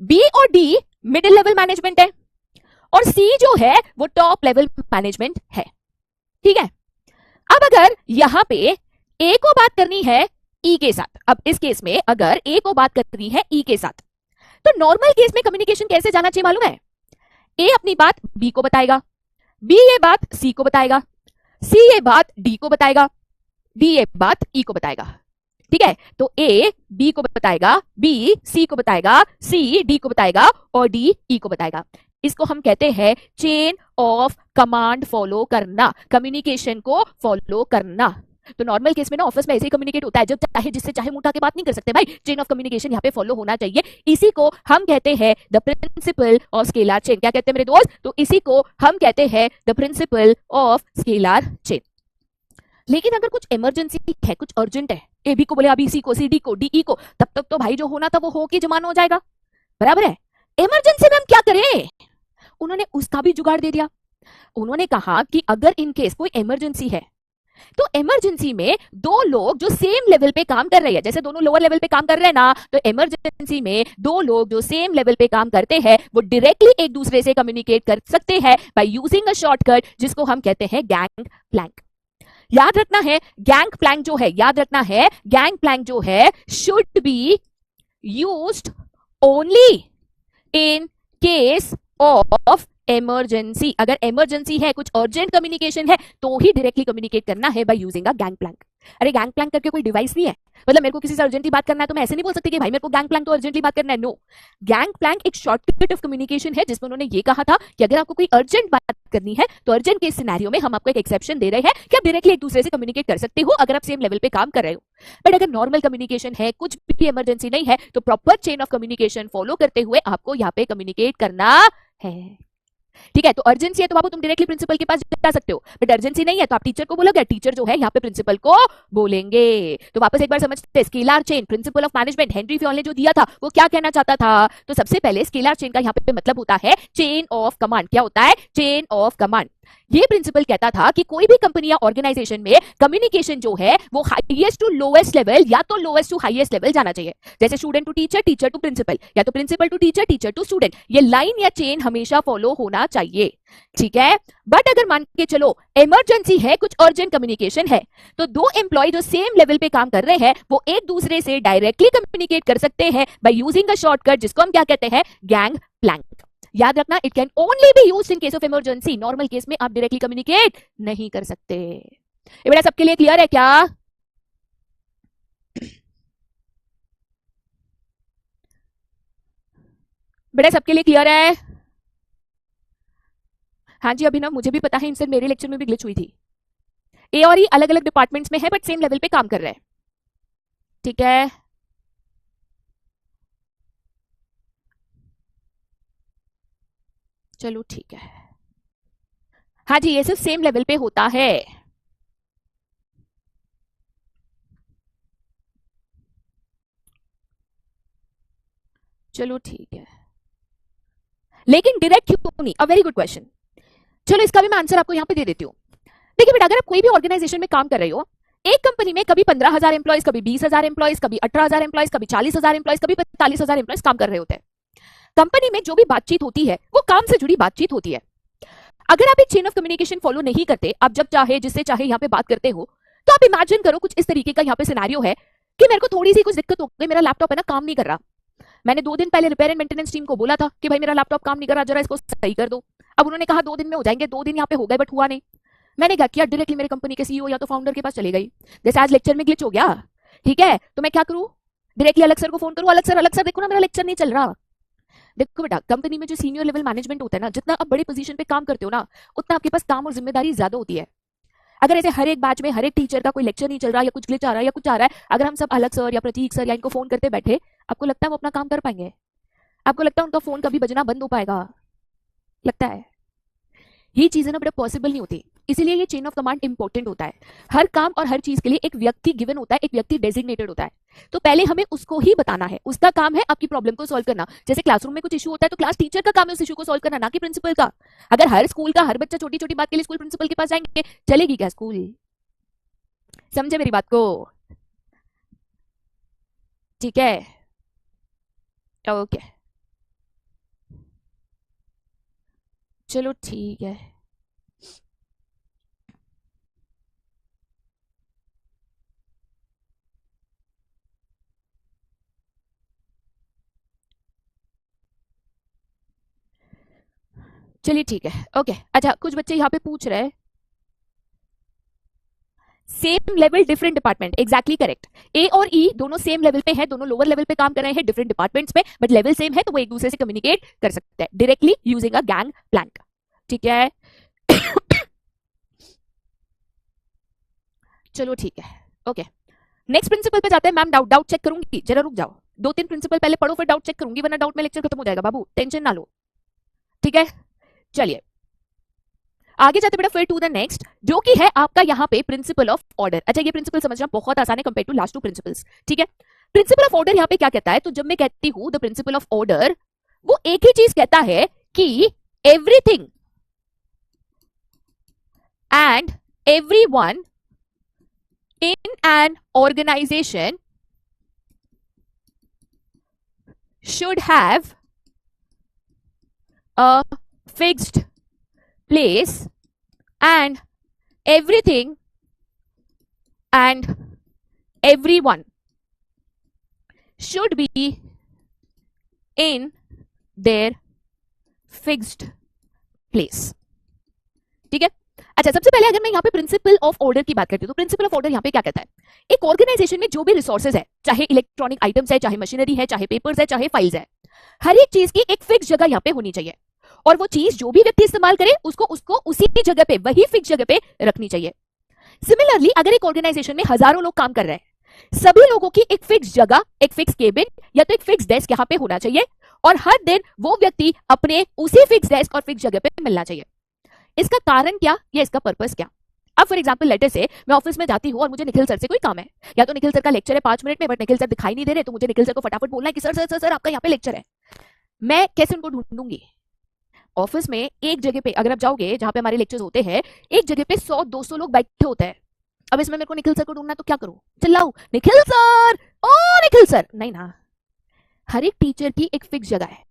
बी और डी मिडिल लेवल मैनेजमेंट है, और सी जो है वो टॉप लेवल मैनेजमेंट है, ठीक है। अब अगर यहां पे ए को बात करनी है ई के साथ, अब इस केस में अगर ए को बात करनी है ई के साथ, तो नॉर्मल केस में कम्युनिकेशन कैसे जाना चाहिए मालूम है? ए अपनी बात बी को बताएगा, बी ये बात सी को बताएगा, सी ये बात डी को बताएगा, डी ये बात ई को बताएगा। ठीक है, तो ए बी को बताएगा, बी सी को बताएगा, सी डी को बताएगा और डी ई को बताएगा। इसको हम कहते हैं चेन ऑफ कमांड फॉलो करना, कम्युनिकेशन को फॉलो करना। तो नॉर्मल केस में ना ऑफिस में ऐसे ही कम्युनिकेट होता है, जब चाहे जिससे चाहे मुंह उठा के बात नहीं कर सकते भाई, चेन ऑफ कम्युनिकेशन यहाँ पे फॉलो होना चाहिए। इसी को हम कहते हैं the principle of scalar chain. क्या कहते हैं मेरे दोस्त? तो इसी को हम कहते हैं the principle of scalar chain. लेकिन अगर कुछ इमरजेंसी है, कुछ अर्जेंट है, ए बी को बोले अभी सी को, सी डी को, डी ई को, तब तक तो भाई जो होना था वो हो के जमाना हो जाएगा, बराबर है। इमरजेंसी में हम क्या करें? उन्होंने उसका भी जुगाड़ दे दिया। उन्होंने कहा कि अगर इन केस कोई इमरजेंसी है तो इमरजेंसी में दो लोग जो सेम लेवल पे काम कर रहे हैं, जैसे दोनों लोअर लेवल पे काम कर रहे हैं ना, तो इमरजेंसी में दो लोग जो सेम लेवल पे काम करते हैं वो डायरेक्टली एक दूसरे से कम्युनिकेट कर सकते हैं बाय यूजिंग अ शॉर्टकट जिसको हम कहते हैं गैंग प्लैंक। याद रखना है गैंग प्लैंक जो है, याद रखना है गैंग प्लैंक जो है should be used only in case of emergency. अगर इमरजेंसी है, कुछ अर्जेंट कम्युनिकेशन है, तो ही डायरेक्टली कम्युनिकेट करना है by using a gang plank. अरे गैंग प्लैंक करके कोई डिवाइस नहीं है, मतलब मेरे को किसी से अर्जेंटली बात करना है तो मैं ऐसे नहीं बोल सकती कि भाई मेरे को गैंग प्लैंक तो अर्जेंटली बात करना है। नो, गैंग प्लैंक एक शॉर्टकट ऑफ कम्युनिकेशन है जिसमें उन्होंने ये कहा था कि अगर आपको कोई अर्जेंट बात करनी है तो अर्जेंट के सिनेरियो में हम आपको एक एक्सेप्शन दे रहे हैं कि आप डायरेक्टली एक दूसरे से कम्युनिकेट कर सकते हो अगर आप सेम लेवल पे काम कर रहे हो। बट अगर नॉर्मल कम्युनिकेशन है, कुछ भी इमरजेंसी नहीं है, तो proper chain of communication follow करते हुए आपको यहाँ पे कम्युनिकेट करना है। ठीक है, तो अर्जेंसी है तो बाबू तुम डायरेक्टली प्रिंसिपल के पास जा सकते हो, बट अर्जेंसी नहीं है तो आप टीचर को बोलोगे, टीचर जो है यहाँ पे प्रिंसिपल को बोलेंगे। तो वापस एक बार समझते हैं, scalar chain principle of management Henry Fayol ने जो दिया था वो क्या कहना चाहता था? तो सबसे पहले स्केलर चेन का यहाँ पे मतलब होता है चेन ऑफ कमांड। क्या होता है? Chain of command. ये प्रिंसिपल कहता था कि कोई भी कंपनी या ऑर्गेनाइजेशन में कम्युनिकेशन जो है वो हाईएस्ट टू लोएस्ट लेवल या तो लोएस्ट टू हाईएस्ट लेवल जाना चाहिए। जैसे student to teacher, teacher to principal, या तो principal to teacher, teacher to student. ये लाइन या चेन हमेशा फॉलो होना चाहिए। ठीक है, बट अगर मान के चलो इमरजेंसी है, कुछ अर्जेंट कम्युनिकेशन है, तो दो एम्प्लॉय जो सेम लेवल पे काम कर रहे हैं वो एक दूसरे से डायरेक्टली कम्युनिकेट कर सकते हैं बाय यूजिंग अ शॉर्टकट जिसको हम क्या कहते हैं? Gang plank. याद रखना, it can only be used in case of emergency. Normal case में आप डायरेक्टली कम्युनिकेट नहीं कर सकते। ये बेटा सबके लिए क्लियर है क्या? बेटा सबके लिए क्लियर है? हाँ जी अभिनव, मुझे भी पता है, इनसे मेरे लेक्चर में भी ग्लिच हुई थी। ए और ई अलग अलग डिपार्टमेंट्स में है बट सेम लेवल पे काम कर रहे हैं। ठीक है, चलो ठीक है। हाँ जी, ये सिर्फ सेम लेवल पे होता है। चलो ठीक है, लेकिन डायरेक्ट क्यों नहीं? A very good question. चलो इसका भी मैं आंसर आपको यहाँ पे दे देती हूँ। देखिए बेटा, अगर आप कोई भी ऑर्गेनाइजेशन में काम कर रहे हो, एक कंपनी में कभी 15,000 एम्प्लॉयज, कभी 20,000 एम्प्लॉयज, कभी 18,000 एम्प्लॉयज, कभी 40,000 एम्प्लॉयज, कभी 45,000 एम्प्लॉयज काम कर रहे होते हैं। कंपनी में जो भी बातचीत होती है वो काम से जुड़ी बातचीत होती है। अगर आप एक चेन ऑफ कम्युनिकेशन फॉलो नहीं करते, आप जब चाहे जिससे चाहे यहाँ पे बात करते हो, तो आप इमेजिन करो कुछ इस तरीके का यहाँ पे सिनेरियो है कि मेरे को थोड़ी सी कुछ दिक्कत हो गई, मेरा लैपटॉप है ना काम नहीं कर रहा। मैंने 2 दिन पहले रिपेयर एंड मेंटेनेंस टीम को बोला था कि भाई मेरा लैपटॉप काम नहीं कर रहा, जरा इसको सही कर दो। अब उन्होंने कहा 2 दिन में हो जाएंगे, 2 दिन यहाँ पे हो गए बट हुआ नहीं। मैंने क्या किया, डायरेक्टली मेरे कंपनी के सीईओ या तो फाउंडर के पास चली गई। जैसे आज लेक्चर में ग्लिच हो गया, ठीक है, तो मैं क्या करूं? डायरेक्टली अलग सर को फोन करूं, अलग सर देखो ना मेरा लेक्चर नहीं चल रहा। देखो बेटा, कंपनी में जो सीनियर लेवल मैनेजमेंट होता है ना, जितना आप बड़े पोजीशन पे काम करते हो ना, उतना आपके पास काम और जिम्मेदारी ज्यादा होती है। अगर ऐसे हर एक बैच में हर एक टीचर का कोई लेक्चर नहीं चल रहा या कुछ ग्लिच आ रहा है या कुछ आ रहा है, अगर हम सब अलग सर या प्रतीक सर या इनको फोन करते बैठे, आपको लगता है वो अपना काम कर पाएंगे? आपको लगता है उनका फोन कभी बजना बंद हो पाएगा? लगता है? ये चीजें ना बेटा पॉसिबल नहीं होती। इसीलिए ये चेन ऑफ कमांड इंपॉर्टेंट होता है। हर काम और हर चीज के लिए एक व्यक्ति गिवन होता है, एक व्यक्ति डेजिग्नेटेड होता है। तो पहले हमें उसको ही बताना है, उसका काम है आपकी प्रॉब्लम को सॉल्व करना। जैसे क्लासरूम में कुछ इशू होता है तो क्लास टीचर का काम है उस इशू को सॉल्व करना, ना कि प्रिंसिपल का। अगर हर स्कूल का हर बच्चा छोटी छोटी बात के लिए स्कूल प्रिंसिपल के पास जाएंगे, चलेगी क्या स्कूल? समझे मेरी बात को? ठीक है, ओके, चलो ठीक है। चलिए ठीक है, ओके। अच्छा, कुछ बच्चे यहाँ पे पूछ रहे हैं same level different department, exactly correct. A और ई दोनों सेम लेवल पे है, दोनों लोअर लेवल पे काम कर रहे हैं डिफरेंट डिपार्टमेंट्स में, बट लेवल सेम है तो वो एक दूसरे से कम्युनिकेट कर सकते हैं directly using a gang plank. ठीक है चलो ठीक है, ओके। नेक्स्ट प्रिंसिपल पे जाते हैं। मैम डाउट डाउट चेक करूंगी, जरा रुक जाओ, 2-3 प्रिंसिपल पहले पढ़ो फिर डाउट चेक करूंगी, वरना डाउट में लेक्चर खत्म हो जाएगा बाबू, टेंशन ना लो। ठीक है, चलिए आगे जाते बेटा फिर टू द नेक्स्ट, जो कि है आपका यहाँ पे प्रिंसिपल ऑफ ऑर्डर। अच्छा, ये प्रिंसिपल समझना बहुत आसान है compare to last two principles. ठीक है, प्रिंसिपल ऑफ ऑर्डर यहाँ पे क्या कहता है, तो जब मैं कहती हूँ द प्रिंसिपल ऑफ ऑर्डर, वो एक ही चीज कहता है कि everything and everyone in an organization should have a fixed place and everything and everyone should be in their fixed place. ठीक है, अच्छा सबसे पहले अगर मैं यहाँ पे प्रिंसिपल ऑफ ऑर्डर की बात करती हूँ तो प्रिंसिपल ऑफ ऑर्डर यहाँ पे क्या कहता है, एक ऑर्गेनाइजेशन में जो भी रिसोर्सेज है, चाहे इलेक्ट्रॉनिक आइटम्स है, चाहे मशीनरी है, चाहे पेपर्स है, चाहे फाइल्स है, हर एक चीज की एक फिक्स जगह यहाँ पे होनी चाहिए, और वो चीज जो भी व्यक्ति इस्तेमाल करे उसको उसको उसी जगह पे, वही फिक्स जगह पे रखनी चाहिए। सिमिलरली अगर एक ऑर्गेनाइजेशन में हजारों लोग काम कर रहे हैं, सभी लोगों की एक फिक्स जगह, एक फिक्स केबिन या तो एक फिक्स डेस्क यहाँ पे होना चाहिए, और हर दिन वो व्यक्ति अपने उसी फिक्स डेस्क और फिक्स जगह पे मिलना चाहिए। इसका कारण क्या या इसका पर्पस क्या? अब फॉर एग्जांपल लेटर से मैं ऑफिस में जाती हूँ और मुझे निखिल सर से कोई काम है, या तो निखिल सर का लेक्चर है 5 मिनट में, बट निखिल सर दिखाई नहीं दे रहे, तो मुझे निखिल सर को फटाफट बोलना है कि सर सर सर सर आपका यहाँ पे लेक्चर है। मैं कैसे उनको ढूंढूंगी? ऑफिस में एक जगह पे अगर आप जाओगे जहां पे हमारे लेक्चर्स होते हैं, एक जगह पे 100-200 लोग बैठे होते हैं। अब इसमें मेरे को निखिल सर को ढूंढना है तो क्या करूं? चिल्लाऊं निखिल सर, ओ निखिल सर? नहीं ना, हर एक टीचर की एक फिक्स जगह है।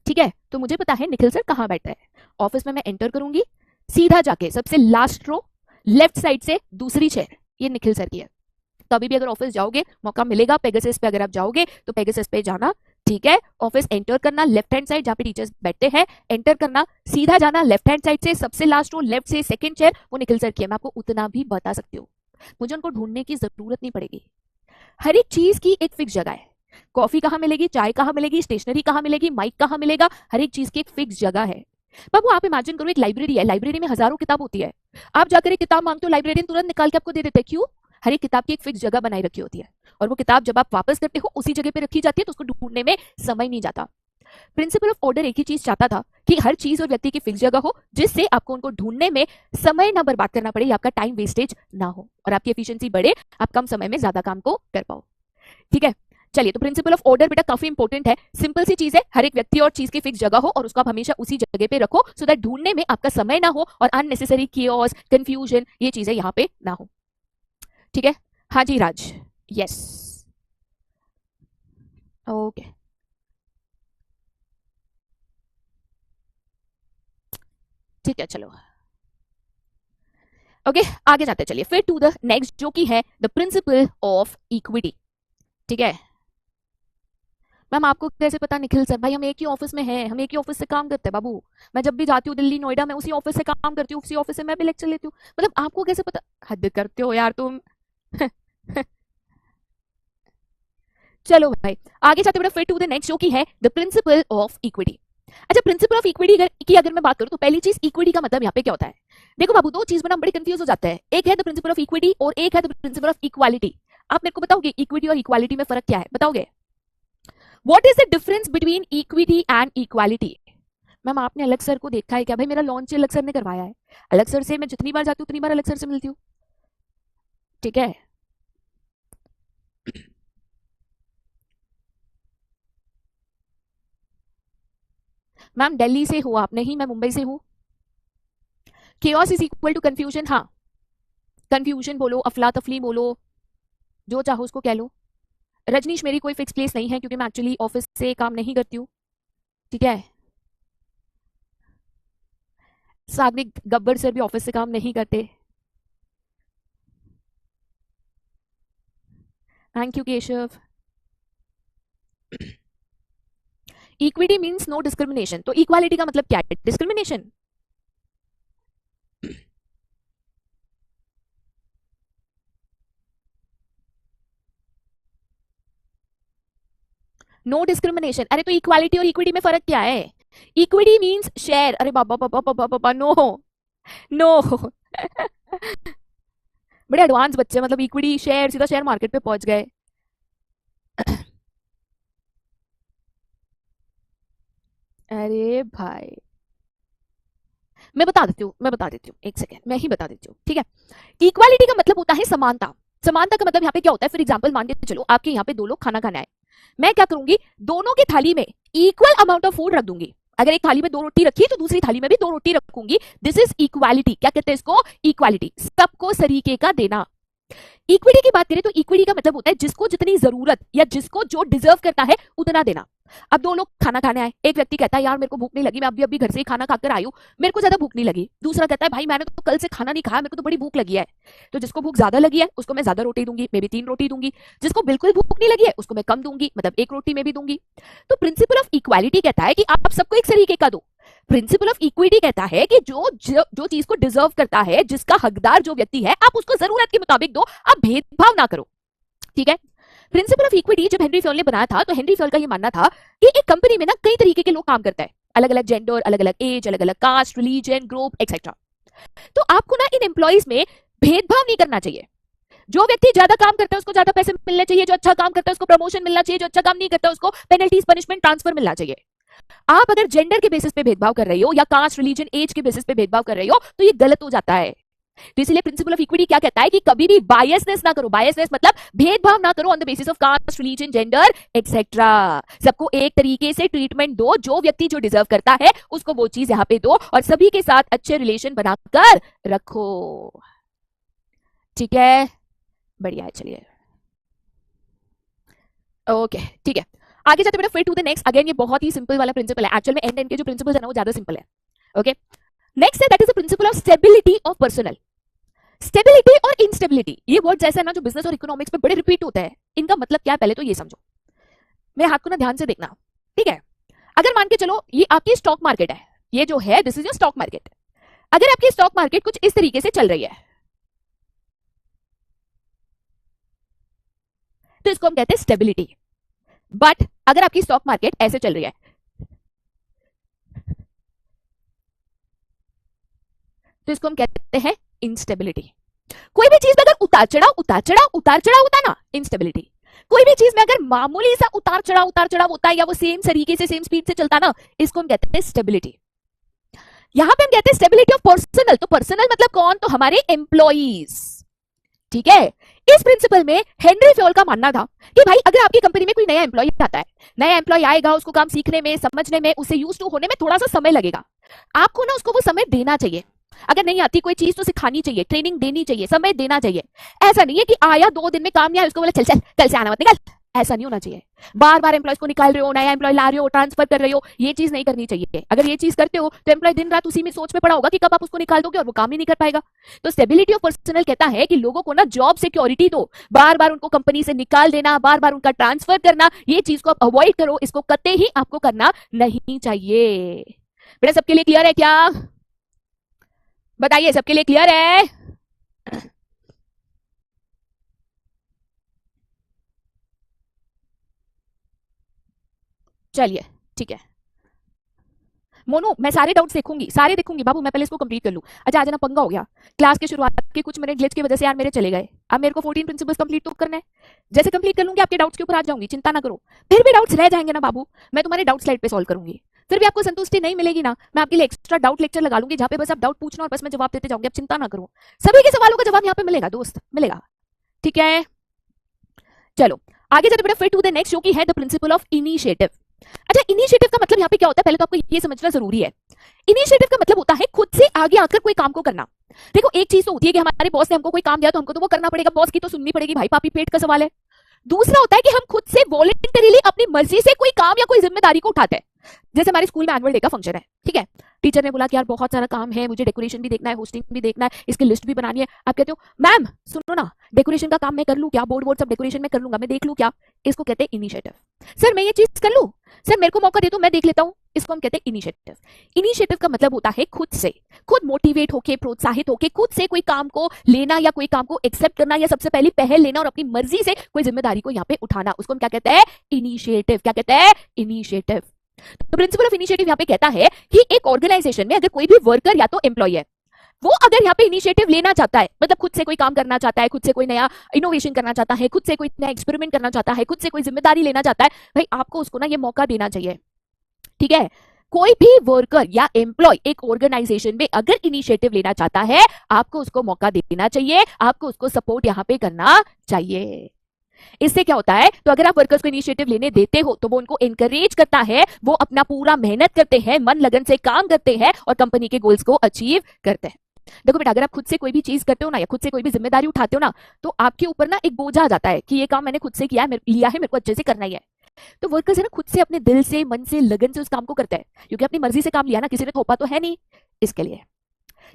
ठीक है, तो मुझे पता है निखिल सर कहाँ बैठे हैं। ऑफिस में मैं एंटर करूंगी, सीधा जाके सबसे लास्ट रो, लेफ्ट साइड से दूसरी चेयर, ये निखिल सर की है। कभी भी अगर ऑफिस जाओगे, मौका मिलेगा पेगासस पे अगर आप जाओगे तो पेगासस पे जाना। ठीक है, ऑफिस एंटर करना, लेफ्ट हैंड साइड जहाँ पे टीचर्स बैठते हैं एंटर करना, सीधा जाना लेफ्ट हैंड साइड से सबसे लास्ट रो, लेफ्ट से सेकंड चेयर, वो निखिल सर की है। मैं आपको उतना भी बता सकती हूँ, मुझे उनको ढूंढने की जरूरत नहीं पड़ेगी। हर एक चीज की एक फिक्स जगह है। कॉफी कहाँ मिलेगी, चाय कहाँ मिलेगी, स्टेशनरी कहाँ मिलेगी, माइक कहाँ मिलेगा, हर एक चीज की एक फिक्स जगह है। बाबू आप इमेजिन करो एक लाइब्रेरी है, लाइब्रेरी में हजारों किताब होती है, आप जाकर एक किताब मांगते हो, लाइब्रेरियन तुरंत निकाल के आपको दे देते हैं। क्यों? हर एक किताब की एक फिक्स जगह बनाई रखी होती है, और वो किताब जब आप वापस करते हो उसी जगह पे रखी जाती है, तो उसको ढूंढने में समय नहीं जाता। प्रिंसिपल ऑफ ऑर्डर एक ही चीज चाहता था कि हर चीज और व्यक्ति की फिक्स जगह हो, जिससे आपको उनको ढूंढने में समय ना बर्बाद करना पड़े, आपका टाइम वेस्टेज ना हो, और आपकी एफिशिएंसी बढ़े, आप कम समय में ज्यादा काम को कर पाओ। ठीक है, चलिए तो प्रिंसिपल ऑफ ऑर्डर बेटा काफी इंपॉर्टेंट है, सिंपल सी चीज है, हर एक व्यक्ति और चीज की फिक्स जगह हो और उसको आप हमेशा उसी जगह पे रखो, सो दैट ढूंढने में आपका समय ना हो और अननेसेसरी कियोस, कंफ्यूजन, ये चीजें यहाँ पे ना हो। ठीक है, हाँ जी राज, यस, ओके ठीक है, चलो ओके आगे जाते चलिए फिर टू द नेक्स्ट, जो कि है द प्रिंसिपल ऑफ इक्विटी। ठीक है, मैम आपको कैसे पता निखिल सर? भाई हम एक ही ऑफिस में हैं, हम एक ही ऑफिस से काम करते हैं बाबू, मैं जब भी जाती हूँ दिल्ली नोएडा में उसी ऑफिस से काम करती हूँ, उसी ऑफिस से मैं भी लेक्चर लेती हूँ, मतलब आपको कैसे पता? हद करते हो यार तुम चलो भाई आगे जाते बेटा फिर टू द नेक्स्ट, जो कि है द प्रिंसिपल ऑफ इक्विटी। अच्छा, प्रिंसिपल ऑफ इक्विटी की अगर मैं बात करूं तो पहली चीज इक्विटी का मतलब यहाँ पे क्या होता है? देखो बाबू, दो चीज में ना बड़ी कंफ्यूज हो जाता है, एक है द प्रिंसिपल ऑफ इक्विटी और एक है द प्रिंसिपल ऑफ इक्वालिटी। आप मेरे को बताओगे इक्विटी और इक्वालिटी में फर्क क्या है, बताओगे? What is the difference between equity and equality? Ma'am आपने अलग सर को देखा है क्या? भाई मेरा लॉन्च अलग सर ने करवाया है, अलग सर से मैं जितनी बार जाती हूँ उतनी बार अलग सर से मिलती हूँ। ठीक है, मैम दिल्ली से हो आप? नहीं, मैं मुंबई से हूँ। chaos is equal to confusion, हाँ कंफ्यूजन बोलो, अफला तफली बोलो, जो चाहो उसको कह लो। रजनीश मेरी कोई फिक्स प्लेस नहीं है क्योंकि मैं एक्चुअली ऑफिस से काम नहीं करती हूँ। ठीक है, सात्विक गब्बर सर भी ऑफिस से काम नहीं करते। Thank you Keshav. Equity means no discrimination, तो इक्वालिटी का मतलब क्या है? डिस्क्रिमिनेशन। No discrimination. अरे तो इक्वालिटी और इक्विटी में फर्क क्या है? Equity means share. अरे बाबा बाबा बाबा बाबा, नो नो बड़े एडवांस बच्चे, मतलब इक्विटी शेयर, सीधा शेयर मार्केट पे पहुंच गए। अरे भाई मैं बता देती हूँ, एक सेकेंड मैं ही बता देती हूँ, ठीक है। इक्वालिटी का मतलब होता है समानता। समानता का मतलब यहाँ पे क्या होता है? फॉर एग्जाम्पल मान के चलो आपके यहाँ पे दो लोग खाना खाने आए, मैं क्या करूंगी, दोनों की थाली में इक्वल अमाउंट ऑफ फूड रख दूंगी। अगर एक थाली में 2 रोटी रखी तो दूसरी थाली में भी 2 रोटी रखूंगी। This is equality. क्या कहते हैं इसको? इक्वालिटी, सबको सरीके का देना। इक्विटी की बात करें तो इक्विटी का मतलब होता है जिसको जितनी जरूरत या जिसको जो डिजर्व करता है उतना देना। अब दो लोग खाना खाने आए, एक व्यक्ति कहता है यार मेरे को भूख नहीं लगी, मैं अभी घर से ही खाना खाकर आई हूं, मेरे को ज्यादा भूख नहीं लगी। दूसरा कहता है भाई मैंने तो कल से खाना नहीं खाया, मेरे को तो बड़ी भूख लगी है। तो जिसको भूख ज्यादा लगी है उसको मैं ज्यादा रोटी दूंगी, मे भी 3 रोटी दूंगी। जिसको बिल्कुल भूख नहीं लगी है उसको मैं कम दूंगी, मतलब 1 रोटी में भी दूंगी। तो प्रिंसिपल ऑफ इक्वालिटी कहता है कि आप सबको एक तरीके का दो। प्रिंसिपल ऑफ इक्विटी कहता है कि जो चीज को डिजर्व करता है, जिसका हकदार जो व्यक्ति है, आप उसको जरूरत के मुताबिक दो, आप भेदभाव ना करो, ठीक है। प्रिंसिपल ऑफ इक्विटी जब हेनरी फ्योल ने बनाया था, तो हेनरी फ्योल का ये मानना था कि एक कंपनी में ना कई तरीके के लोग काम करते हैं, अलग अलग जेंडर, अलग अलग एज, अलग अलग कास्ट, रिलीजन, ग्रुप एक्सेट्रा। तो आपको ना इन एम्प्लॉइज में भेदभाव नहीं करना चाहिए। जो व्यक्ति ज्यादा काम करता है उसको ज्यादा पैसे मिलने चाहिए, जो अच्छा काम करता है उसको प्रमोशन मिलना चाहिए, जो अच्छा काम नहीं करता उसको पेनल्टीज, पनिशमेंट, ट्रांसफर मिलना चाहिए। आप अगर जेंडर के बेसिस पे भेदभाव कर रही हो या कास्ट, रिलीजन, एज के बेसिस पे भेदभाव कर रही हो तो ये गलत हो जाता है। तो इसलिए प्रिंसिपल ऑफ इक्विटी क्या कहता है कि कभी भी बायसनेस ना करो। बायसनेस मतलब भेदभाव ना करो on the basis of caste, religion, gender etcetera. सबको एक तरीके से ट्रीटमेंट दो, जो व्यक्ति जो डिजर्व करता है उसको वो चीज यहाँ पे दो, और सभी के साथ अच्छे रिलेशन बनाकर रखो, ठीक है। बढ़िया है, चलिए ओके, ठीक है। आगे जाते बेटा, फिट टू द नेक्स्ट। अगेन ये बहुत ही सिंपल वाला प्रिंसिपल है। एक्चुअल में एंड एंड के जो प्रिंसिपल्स है ना वो ज्यादा सिंपल है, ओके। नेक्स्ट है that is the principle of stability of personal. Stability और इंस्टेबिलिटी, ये वर्ड जैसा है ना जो बिजनेस और इकोनॉमिक्स में बड़े रिपीट होते हैं। इनका मतलब क्या है पहले तो ये समझो। मेरे हाथ को ना ध्यान से देखना, ठीक है। अगर मान के चलो ये आपकी स्टॉक मार्केट है, ये जो है this is your stock market. अगर आपकी स्टॉक मार्केट कुछ इस तरीके से चल रही है तो इसको हम कहते हैं स्टेबिलिटी। बट अगर आपकी स्टॉक मार्केट ऐसे चल रही है तो इसको हम कहते हैं इंस्टेबिलिटी। कोई भी चीज में अगर उतार चढ़ाव होता है ना, इंस्टेबिलिटी। कोई भी चीज में अगर मामूली सा उतार चढ़ाव होता है या वो सेम तरीके से सेम स्पीड से चलता ना, इसको हम कहते हैं स्टेबिलिटी। यहां पे हम कहते हैं स्टेबिलिटी ऑफ पर्सनल। तो पर्सनल मतलब कौन? तो हमारे एम्प्लॉइज, ठीक है। इस प्रिंसिपल में हेनरी फ्योल का मानना था कि भाई अगर आपकी कंपनी में कोई नया एम्प्लॉय आता है, नया एम्प्लॉय आएगा, उसको काम सीखने में, समझने में, उसे यूज टू होने में थोड़ा सा समय लगेगा। आपको ना उसको वो समय देना चाहिए। अगर नहीं आती कोई चीज तो सिखानी चाहिए, ट्रेनिंग देनी चाहिए, समय देना चाहिए। ऐसा नहीं है कि आया 2 दिन में काम नहीं आया उसको बोले चल चल कल से आना मत, निकल। ऐसा नहीं होना चाहिए। बार बार एम्प्लॉयज को निकाल रहे हो, नया एम्प्लॉय ला रहे हो, ट्रांसफर कर रहे हो, ये चीज नहीं करनी चाहिए। अगर ये चीज करते हो तो एम्प्लॉय दिन रात उसी में सोच में पड़ा होगा कि कब आप उसको निकाल दोगे और वो काम ही नहीं कर पाएगा। तो स्टेबिलिटी ऑफ पर्सनल कहता है कि लोगों को ना जॉब सिक्योरिटी दो, बार बार उनको कंपनी से निकाल देना, बार बार उनका ट्रांसफर करना, ये चीज को आप अवॉइड करो। इसको कतई ही आपको करना नहीं चाहिए। बेटा सबके लिए क्लियर है क्या? बताइए सबके लिए क्लियर है? चलिए ठीक है। मोनू मैं सारे डाउट्स देखूंगी, सारे देखूंगी बाबू, मैं पहले इसको कंप्लीट कर लूं। अच्छा आज ना पंगा हो गया, क्लास के शुरुआत के कुछ मिनट ग्लिच की वजह से यार मेरे चले गए। अब मेरे को 14 प्रिंसिपल्स कंप्लीट तो करना है। जैसे कंप्लीट कर लूंगी आपके डाउट्स के ऊपर आ जाऊंगी, चिंता ना करो। फिर भी डाउट्स रह जाएंगे ना बाबू, मैं तुम्हारे डाउट स्लाइड पे सॉल्व करूंगी। फिर भी आपको संतुष्टि नहीं मिलेगी ना, मैं आपके लिए एक्स्ट्रा डाउट लेक्चर लगा लूंगी जहां पे बस आप डाउट पूछना और बस मैं जवाब देते जाऊंगी। आप चिंता ना करो, सभी के सवालों का जवाब यहाँ पे मिलेगा दोस्त, मिलेगा, ठीक है। चलो आगे जाते बेटा, फिर टू द नेक्स्ट जो कि है द प्रिंसिपल ऑफ इनिशिएटिव। अच्छा इनिशिएटिव का मतलब यहाँ पे क्या होता है पहले तो आपको ये समझना जरूरी है। इनिशिएटिव का मतलब होता है खुद से आगे आकर कोई काम को करना। देखो एक चीज तो होती है कि हमारे बॉस ने हमको कोई काम दिया तो हमको तो वो करना पड़ेगा, बॉस की तो सुननी पड़ेगी, भाई पापी पेट का सवाल है। दूसरा होता है कि हम खुद से वॉलंटरीली अपनी मर्जी से कोई काम या कोई जिम्मेदारी को उठाते हैं। जैसे हमारे स्कूल में एनुअल डे का फंक्शन है, ठीक है, टीचर ने बोला कि यार बहुत सारा काम है, मुझे डेकोरेशन भी देखना है, होस्टिंग भी देखना है, इसकी लिस्ट भी बनानी है। आप कहते हो मैम सुनो ना, डेकोरेशन का काम मैं कर लूं क्या, बोर्ड बोर्ड सब डेकोरेशन में कर लूंगा, मैं देख लूं क्या। इसको कहते हैं इनिशिएटिव। सर मैं ये चीज कर लूं, सर मेरे को मौका दे दो मैं देख लेता हूं, इसको हम कहते हैं इनिशिएटिव। इनिशिएटिव का मतलब होता है खुद से, खुद मोटिवेट होके, प्रोत्साहित होके, खुद से कोई काम को लेना या कोई काम को एक्सेप्ट करना या सबसे पहले पहल लेना और अपनी मर्जी से कोई जिम्मेदारी को यहाँ पे उठाना, उसको हम क्या कहते हैं, इनिशिएटिव। क्या कहते हैं, इनिशिएटिव। तो प्रिंसिपल ऑफ इनिशिएटिव यहाँ पे कहता है कि एक ऑर्गेनाइजेशन में अगर कोई भी वर्कर या तो एम्प्लॉय है, वो अगर यहाँ पे इनिशिएटिव लेना चाहता है, मतलब खुद से कोई काम करना चाहता है, खुद से कोई नया इनोवेशन करना चाहता है, खुद से कोई नया एक्सपेरिमेंट करना चाहता है, खुद से कोई जिम्मेदारी लेना चाहता है, भाई आपको उसको ना ये मौका देना चाहिए। ठीक है, कोई भी वर्कर या एम्प्लॉय एक ऑर्गेनाइजेशन में अगर इनिशिएटिव लेना चाहता है, आपको उसको मौका देना चाहिए, आपको उसको सपोर्ट यहाँ पे करना चाहिए। इससे क्या होता है, तो अगर आप वर्कर्स को इनिशिएटिव लेने देते हो तो वो उनको एनकरेज करता है, वो अपना पूरा मेहनत करते हैं, मन लगन से काम करते हैं और कंपनी के गोल्स को अचीव करते हैं। देखो बेटा, अगर आप खुद से कोई भी चीज करते हो ना या खुद से कोई भी जिम्मेदारी उठाते हो ना, तो आपके ऊपर ना एक बोझा आ जाता है कि ये काम मैंने खुद से किया है, लिया है, मेरे को अच्छे से करना ही है। तो वर्कर्स है ना खुद से अपने दिल से, मन से, लगन से उस काम को करते हैं, क्योंकि अपनी मर्जी से काम लिया ना, किसी ने थोपा तो है नहीं इसके लिए।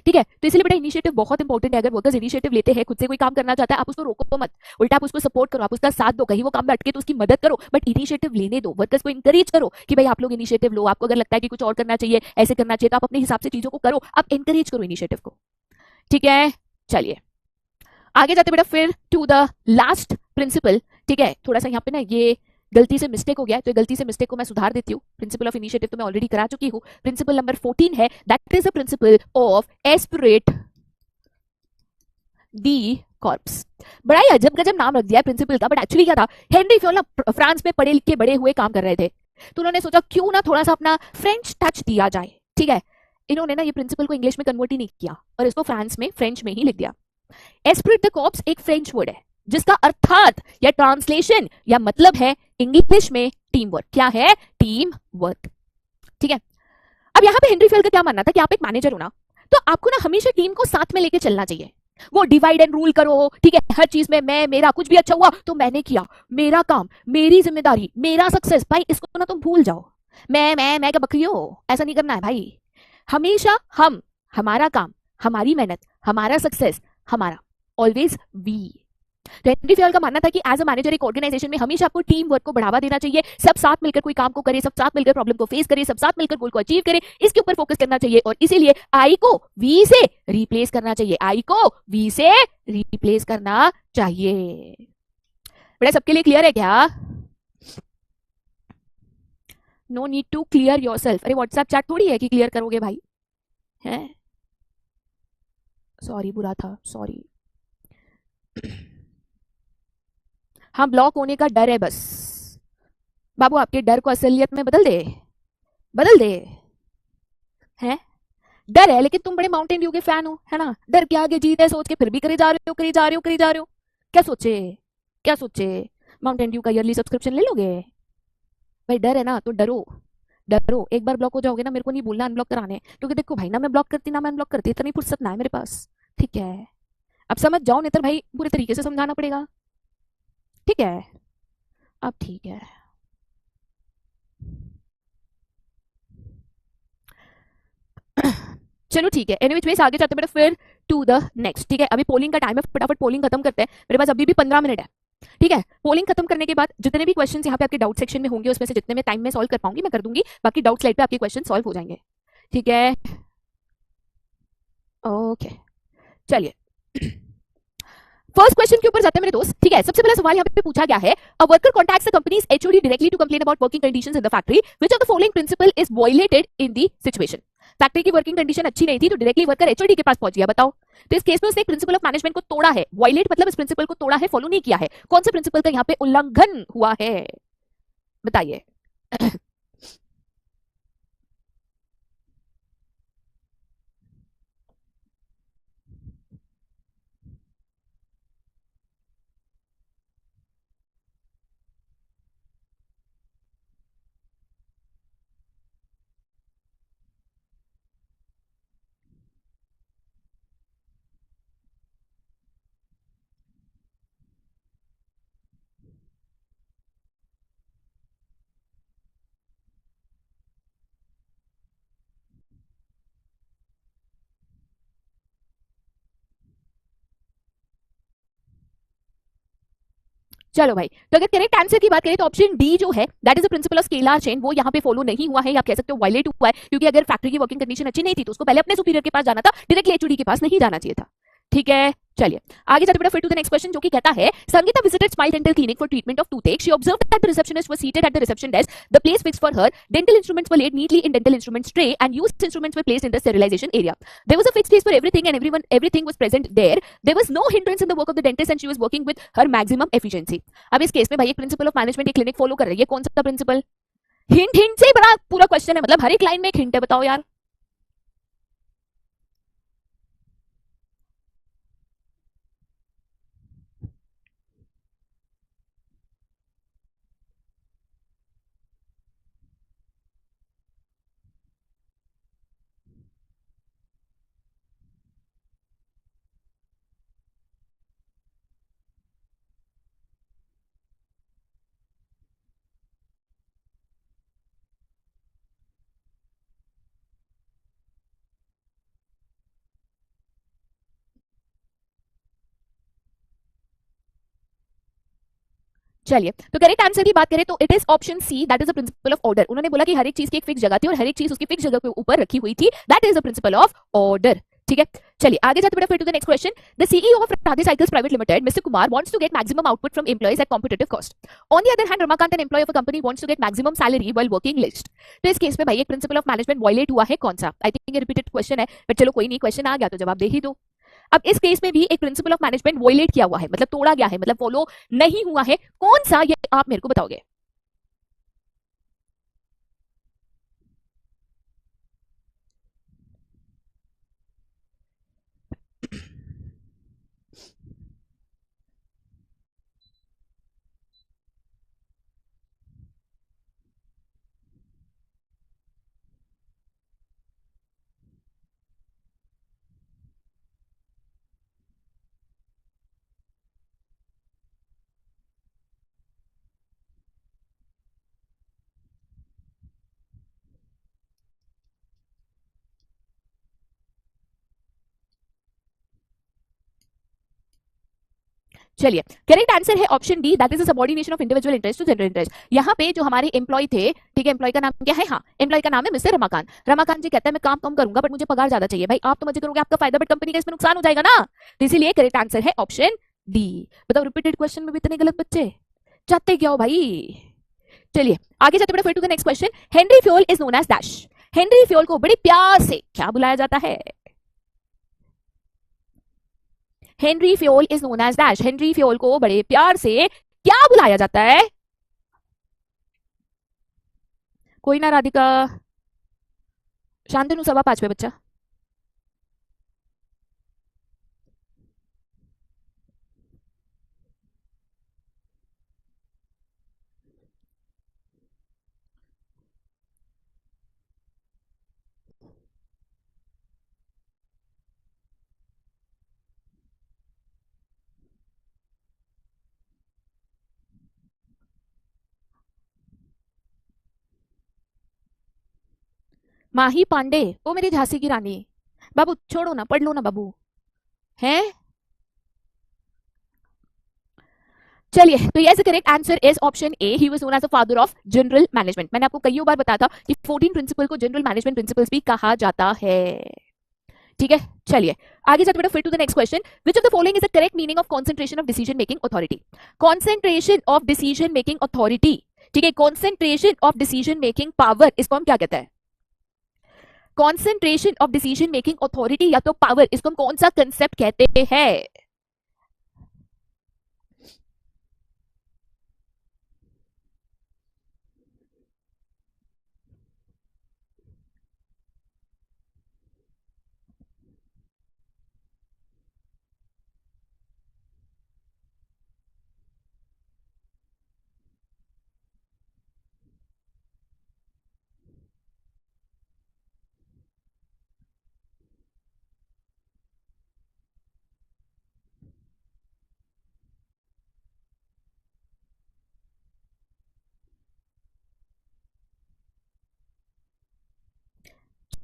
ठीक है, तो इसलिए बेटा इनिशिएटिव बहुत इंपॉर्टेंट है। अगर वर्कर्स इनिशिएटिव लेते हैं, खुद से कोई काम करना चाहता है, आप उसको रोको मत, उल्टा आप उसको सपोर्ट करो, आप उसका साथ दो, कहीं वो काम में अटके तो उसकी मदद करो, बट इनिशिएटिव लेने दो, वर्कर्स को इंकरेज करो कि भाई आप लोग इनिशिएटिव लो, आपको अगर लगता है कि कुछ और करना चाहिए, ऐसे करना चाहिए, तो आप अपने हिसाब से चीजों को करो, आप इंकरेज करो इनिशिएटिव को। ठीक है, चलिए आगे जाते बेटा फिर टू द लास्ट प्रिंसिपल। ठीक है, थोड़ा सा यहाँ पे ना ये गलती से मिस्टेक हो गया है, तो गलती से मिस्टेक को मैं सुधार देती हूँ। प्रिंसिपल ऑफ इनिशिएटिव तो मैं ऑलरेडी करा चुकी हूँ। प्रिंसिपल नंबर 14 है, that is the principle of aspirate the corps. बड़ा ही अजब गजब नाम रख दिया है प्रिंसिपल का, बट एक्चुअली क्या था, हेनरी फ्योल ना फ्रांस में पढ़े लिखे बड़े हुए काम कर रहे थे, तो उन्होंने सोचा क्यों ना थोड़ा सा अपना फ्रेंच टच दिया जाए। ठीक है, इन्होंने ना ये प्रिंसिपल को इंग्लिश में कन्वर्ट ही नहीं किया और इसको फ्रांस में फ्रेंच में ही लिख दिया। एस्पिरिट द कॉर्प्स एक फ्रेंच वर्ड है जिसका अर्थात या ट्रांसलेशन या मतलब है इंग्लिश में टीम वर्क। क्या है, टीम वर्क। ठीक है, अब यहाँ पे हेनरी फेल का क्या मानना था कि आप एक मैनेजर हो ना, तो आपको ना हमेशा टीम को साथ में लेके चलना चाहिए। वो डिवाइड एंड रूल करो, ठीक है, हर चीज में मैं, मेरा, कुछ भी अच्छा हुआ तो मैंने किया, मेरा काम, मेरी जिम्मेदारी, मेरा सक्सेस, भाई इसको ना तुम भूल जाओ। मैं क्या बकरी हो, ऐसा नहीं करना है भाई। हमेशा हम, हमारा काम, हमारी मेहनत, हमारा सक्सेस, हमारा, ऑलवेज वी। तो हेनरी फेल का मानना था कि एज अ मैनेजर एक ऑर्गेनाइजेशन में हमेशा आपको टीम वर्क को बढ़ावा देना चाहिए, सब साथ मिलकर कोई काम को करे, सब साथ मिलकर प्रॉब्लम को फेस करे, सब साथ मिलकर गोल को अचीव करे, इसके ऊपर फोकस करना चाहिए। और इसीलिए आई को वी से रिप्लेस करना चाहिए, आई को वी से रिप्लेस करना चाहिए। बेटा सबके लिए क्लियर है क्या? No need to clear yourself. अरे व्हाट्सएप चैट थोड़ी है कि क्लियर करोगे भाई, है? सॉरी, बुरा था, सॉरी। हाँ, ब्लॉक होने का डर है बस। बाबू आपके डर को असलियत में बदल दे, बदल दे। है, डर है, लेकिन तुम बड़े माउंटेन ड्यू के फैन हो, है ना, डर के आगे जीत है सोच के फिर भी करे जा रहे हो, करे जा रहे हो, करे जा रहे हो। क्या सोचे, क्या सोचे, माउंटेन ड्यू का ईयरली सब्सक्रिप्शन ले लोगे? भाई डर है ना तो डरो, डरो। एक बार ब्लॉक हो जाओगे ना, मेरे को नहीं बोलना अनब्लॉक कराने, क्योंकि देखो भाई ना मैं ब्लॉक करती ना मैं अनब्लॉक करती, इतनी फुर्सत ना है मेरे पास। ठीक है, अब समझ जाओ, नहीं तो भाई पूरे तरीके से समझाना पड़ेगा। ठीक है, अब ठीक है। चलो ठीक है, एनीवेज वेज आगे चलते बेटा फिर टू द नेक्स्ट। ठीक है, अभी पोलिंग का टाइम है, फटाफट पोलिंग खत्म करते हैं, मेरे पास अभी भी 15 मिनट है। ठीक है, पोलिंग खत्म करने के बाद जितने भी क्वेश्चंस यहाँ पे आपके डाउट सेक्शन में होंगे, उसमें से जितने में टाइम में सॉल्व कर पाऊंगी मैं कर दूंगी, बाकी डाउट स्लाइड पे आपके क्वेश्चन सॉल्व हो जाएंगे। ठीक है, ओके, चलिए फर्स्ट क्वेश्चन के ऊपर जाते हैं मेरे दोस्त। ठीक है, सबसे पहला सवाल यहाँ पे पूछा गया है, a worker contacts the company's HOD directly to complain about working conditions in the factory, which of the following principle is violated in the situation. Factory की वर्किंग कंडीशन अच्छी नहीं थी तो डायरेक्टली वर्कर एचओडी के पास पहुंच गया, बताओ। तो इस केस में उसने प्रिंसिपल ऑफ मैनेजमेंट को तोड़ा है, वायलेट मतलब इस प्रिंसिपल को तोड़ा है, फॉलो नहीं किया है। कौन से प्रिंसिपल का यहाँ पे उल्लंघन हुआ है, बताइए। चलो भाई, तो अगर करेक्ट आंसर की बात करें तो ऑप्शन डी जो है that is the principle of scalar chain, वो यहाँ पे फॉलो नहीं हुआ है, या आप कह सकते हो वायलेट हुआ है, क्योंकि अगर फैक्ट्री की वर्किंग कंडीशन अच्छी नहीं थी तो उसको पहले अपने सुपीरियर के पास जाना था, डायरेक्टली एचओडी के पास नहीं जाना चाहिए था। ठीक है, चलिए आगे जाते फिर टू द नेक्स्ट क्वेश्चन, जो कि कहता है Sangeeta visited smile dental clinic for treatment of toothache, she observed that the receptionist was seated at the reception desk, the place fixed for her, dental instruments were laid neatly in dental instruments tray and used instruments were placed in the sterilization area. There was a fixed place for everything and everything was present there. There was no hindrance in the work of the dentist and she was working with her maximum efficiency. अब इस केस में भाई एक प्रिंसिपल ऑफ मैनेजमेंट एक क्लिनिक फॉलो कर रही है, कौन सा प्रिंसिपल? हिंट हिंट से ही बड़ा पूरा क्वेश्चन है, मतलब हर एक लाइन में एक हिंट है, बताओ यार। चलिए, तो करेक्ट आंसर की बात करें तो it is option C, that is the principle of order. उन्होंने बोला कि हर एक चीज की एक फिक्स जगह थी और हर एक चीज उसकी फिक्स जगह के ऊपर रखी हुई थी, that is the principle of order. ठीक है, चलिए आगे जाते बेटा फिर to the next question. The CEO of Radhe cycles private limited mister Kumar wants to get maximum output from employees at competitive cost. On the other hand Ramakant, an employee of a company, wants to get maximum salary while working least. तो इस केस में भाई एक प्रिंसिपल ऑफ मैनेजमेंट वायलेट हुआ है, कौन सा? आई थिंक ये रिपीटेड क्वेश्चन है, बट चलो कोई नहीं, क्वेश्चन आ गया तो जवाब दे ही दो। अब इस केस में भी एक प्रिंसिपल ऑफ मैनेजमेंट वायलेट किया हुआ है, मतलब तोड़ा गया है, मतलब फॉलो नहीं हुआ है, कौन सा ये आप मेरे को बताओगे? चलिए, करेक्ट आंसर है option D, that is subordination of individual interest to general interest. यहाँ पे जो हमारे एम्प्लॉय थे, ठीक है, एम्प्लॉय का नाम क्या है? हाँ, एम्प्लॉय का नाम है मिस्टर रमाकांत। रमाकांत जी कहता है मैं काम कम करूंगा बट मुझे पगार ज्यादा चाहिए। भाई आप तो मजे करोगे, आपका फायदा, बट कंपनी का इसमें नुकसान हो जाएगा ना, तो इसीलिए करेक्ट आंसर है ऑप्शन डी। बताओ, रिपीटेड क्वेश्चन में भी इतने गलत बच्चे चाहते क्या हो भाई? चलिए आगे जाते बेटा फिर to the next question. Henry Fayol is known as dash. Henry Fayol को बड़े प्यार से क्या बुलाया जाता है? Henry Fayol is known as dash. Henry Fayol को बड़े प्यार से क्या बुलाया जाता है? कोई ना राधिका, शांतनु 5:15 पे बच्चा। माही पांडे, ओ मेरी झांसी की रानी। बाबू छोड़ो ना, पढ़ लो ना बाबू, हैं? चलिए, तो yes correct answer is option A, he was known as the father of general management. मैंने आपको कई बार बताया था कि 14 प्रिंसिपल को जनरल मैनेजमेंट प्रिंसिपल्स भी कहा जाता है। ठीक है, चलिए आगे जाते बेटा फिर to the next question. Which of the following is the correct meaning of concentration of decision making authority? Concentration of decision making authority, ठीक है, concentration of decision making power, इसको हम क्या कहते हैं? Concentration of decision making authority या तो पावर, इसको हम कौन सा कंसेप्ट कहते हैं?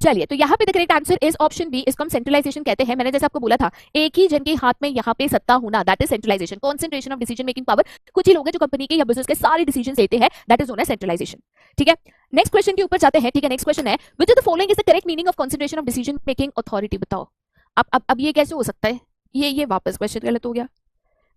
चलिए, तो यहाँ पे the correct answer is option B, इसको हम सेंट्रलाइजेशन कहते हैं। मैंने जैसे आपको बोला था, एक ही जन के हाथ में यहाँ पे सत्ता होना, that is centralisation. Concentration of decision making power, कुछ ही लोग हैं जो कंपनी के या बिजनेस के सारे डिसीजन लेते हैं, that is known as centralisation. ठीक है, नेक्स्ट क्वेश्चन के ऊपर जाते हैं। ठीक है, नेक्स्ट क्वेश्चन है, which of the following is the correct meaning of concentration of decision making authority. बताओ अब ये कैसे हो सकता है? ये वापस क्वेश्चन गलत हो गया।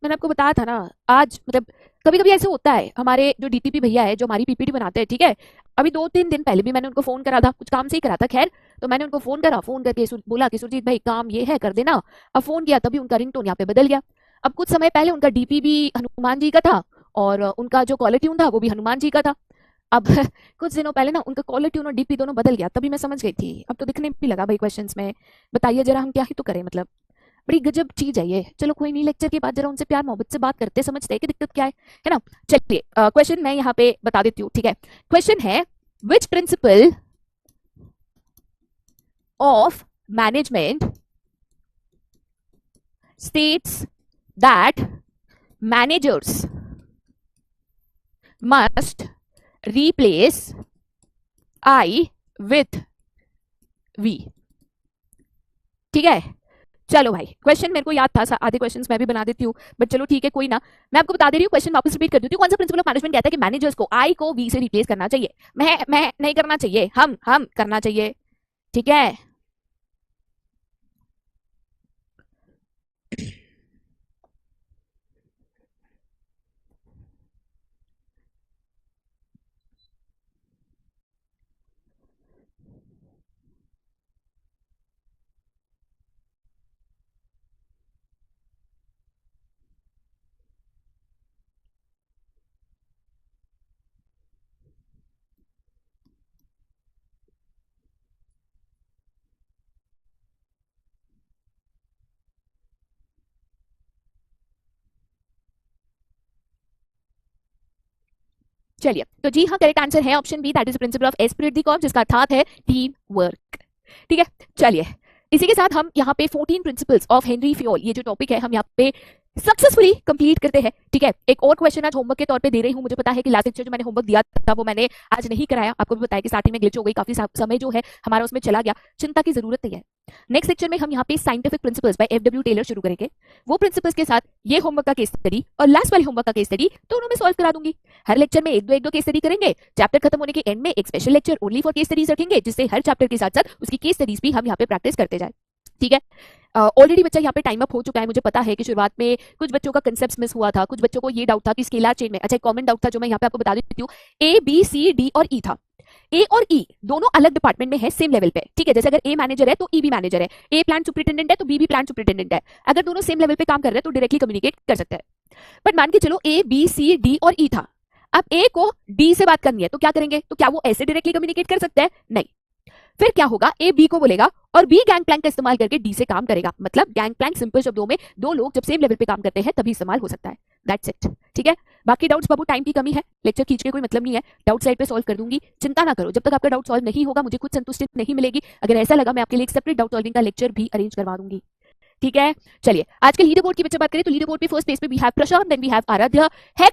मैंने आपको बताया था ना, आज मतलब कभी कभी ऐसे होता है, हमारे जो डीटीपी भैया है जो हमारी पीपीटी बनाते हैं, ठीक है, अभी 2-3 दिन पहले भी मैंने उनको फोन करा था, कुछ काम से ही करा था, खैर, तो मैंने उनको फोन करा, फोन करके बोला कि सुरजीत भाई काम ये है कर देना। अब फोन किया तभी उनका रिंगटोन यहाँ पे बदल गया। अब कुछ समय पहले उनका डीपी भी हनुमान जी का था और उनका जो कॉलर ट्यून था वो भी हनुमान जी का था। अब कुछ दिनों पहले ना उनका कॉलर ट्यून और डीपी दोनों बदल गया, तभी मैं समझ गई थी। अब तो दिखने भी लगा भाई क्वेश्चंस में। बताइए जरा हम क्या ही तो करें, मतलब बड़ी गजब चीज है ये। चलो कोई नहीं, लेक्चर के बाद जरा उनसे प्यार मोहब्बत से बात करते, समझते हैं कि दिक्कत क्या है ना। चलिए क्वेश्चन मैं यहाँ पे बता देती हूँ। ठीक है, क्वेश्चन है, which principle of management states that managers must replace I with V। ठीक है, चलो भाई क्वेश्चन मेरे को याद था, आधे क्वेश्चंस मैं भी बना देती हूँ, बट चलो ठीक है कोई ना, मैं आपको बता दे रही हूँ। क्वेश्चन वापस रिपीट कर देती हूँ। कौन सा प्रिंसिपल ऑफ मैनेजमेंट कहता है कि मैनेजर्स को आई को वी से रिप्लेस करना चाहिए? मैं नहीं करना चाहिए, हम करना चाहिए। ठीक है, चलिए, तो जी हाँ, करेक्ट आंसर है option B, that is principle of esprit de corps, जिसका अर्थात है टीम वर्क। ठीक है, चलिए इसी के साथ हम यहाँ पे 14 प्रिंसिपल्स ऑफ हेनरी फ्योल, ये जो टॉपिक है हम यहाँ पे सक्सेसफुली कंप्लीट करते हैं। ठीक है, एक और क्वेश्चन आज होमवर्क के तौर पे दे रही हूँ। मुझे पता है कि लास्ट लेक्चर जो मैंने होमवर्क दिया था वो मैंने आज नहीं कराया, आपको भी बताया कि स्टार्टिंग में ग्लिच हो गई, काफी समय जो है हमारा उसमें चला गया, चिंता की जरूरत नहीं है। नेक्स्ट लेक्चर में हम यहाँ पे scientific principles by F W. Taylor शुरू करेंगे। वो प्रिंसिपल्स के साथ ये होमवर्क का केस स्टडी और लास्ट वाले होमवर्क का केस स्टडी दोनों में सॉल्व करा दूंगी। हर लेक्चर में एक दो केस स्टडी करेंगे, चैप्टर खत्म होने के एंड में एक special lecture only for case studies रखेंगे, जिससे हर चैप्टर के साथ साथ उसकी केस स्टडीज भी हम यहाँ पे प्रैक्टिस करते जाए। ठीक है, ऑलरेडी बच्चा यहाँ पे टाइम अप हो चुका है। मुझे पता है कि शुरुआत में कुछ बच्चों का कंसेप्ट मिस हुआ था, कुछ बच्चों को ये डाउट था कि स्केलर चेन में, अच्छा एक कॉमन डाउट था जो मैं यहाँ पे आपको बता देती हूँ, ए बी सी डी और ई था। ए और ई दोनों अलग डिपार्टमेंट में है, सेम लेवल पे। ठीक है, जैसे अगर ए मैनेजर है तो ई भी मैनेजर है, ए प्लांट सुपरिटेंडेंट है तो बी भी प्लांट सुपरिटेंडेंट है। अगर दोनों सेम लेवल पे काम कर रहे हैं तो डायरेक्टली कम्युनिकेट कर सकते हैं। बट मान के चलो ए बी सी डी और ई था, अब ए को डी से बात करनी है तो क्या करेंगे? तो क्या वो ऐसे डायरेक्टली कम्युनिकेट कर सकते हैं? नहीं। फिर क्या होगा, ए बी को बोलेगा और बी गैंग प्लैंक का इस्तेमाल करके डी से काम करेगा। मतलब गैंग प्लैंक सिंपल शब्दों में दो लोग जब सेम लेवल पे काम करते हैं तभी इस्तेमाल हो सकता है। That's it. ठीक है, बाकी डाउट्स बाबू, टाइम की कमी है, लेक्चर खींच के कोई मतलब नहीं है, डाउट साइड पे सॉल्व कर दूंगी, चिंता ना करो। जब तक आपका डाउट सॉल्व नहीं होगा मुझे खुद संतुष्टि नहीं मिलेगी। अगर ऐसा लगा मैं आपके लिए एक सेपरेट डाउट सॉल्विंग का लेक्चर भी अरेंज करवा दूंगी। ठीक है, चलिए आज के लीडर बोर्ड की बच्चे बात करें तो लीडर बोर्ड पे फर्स्ट पेज पे we have Prashant, then we have Aaradhya, head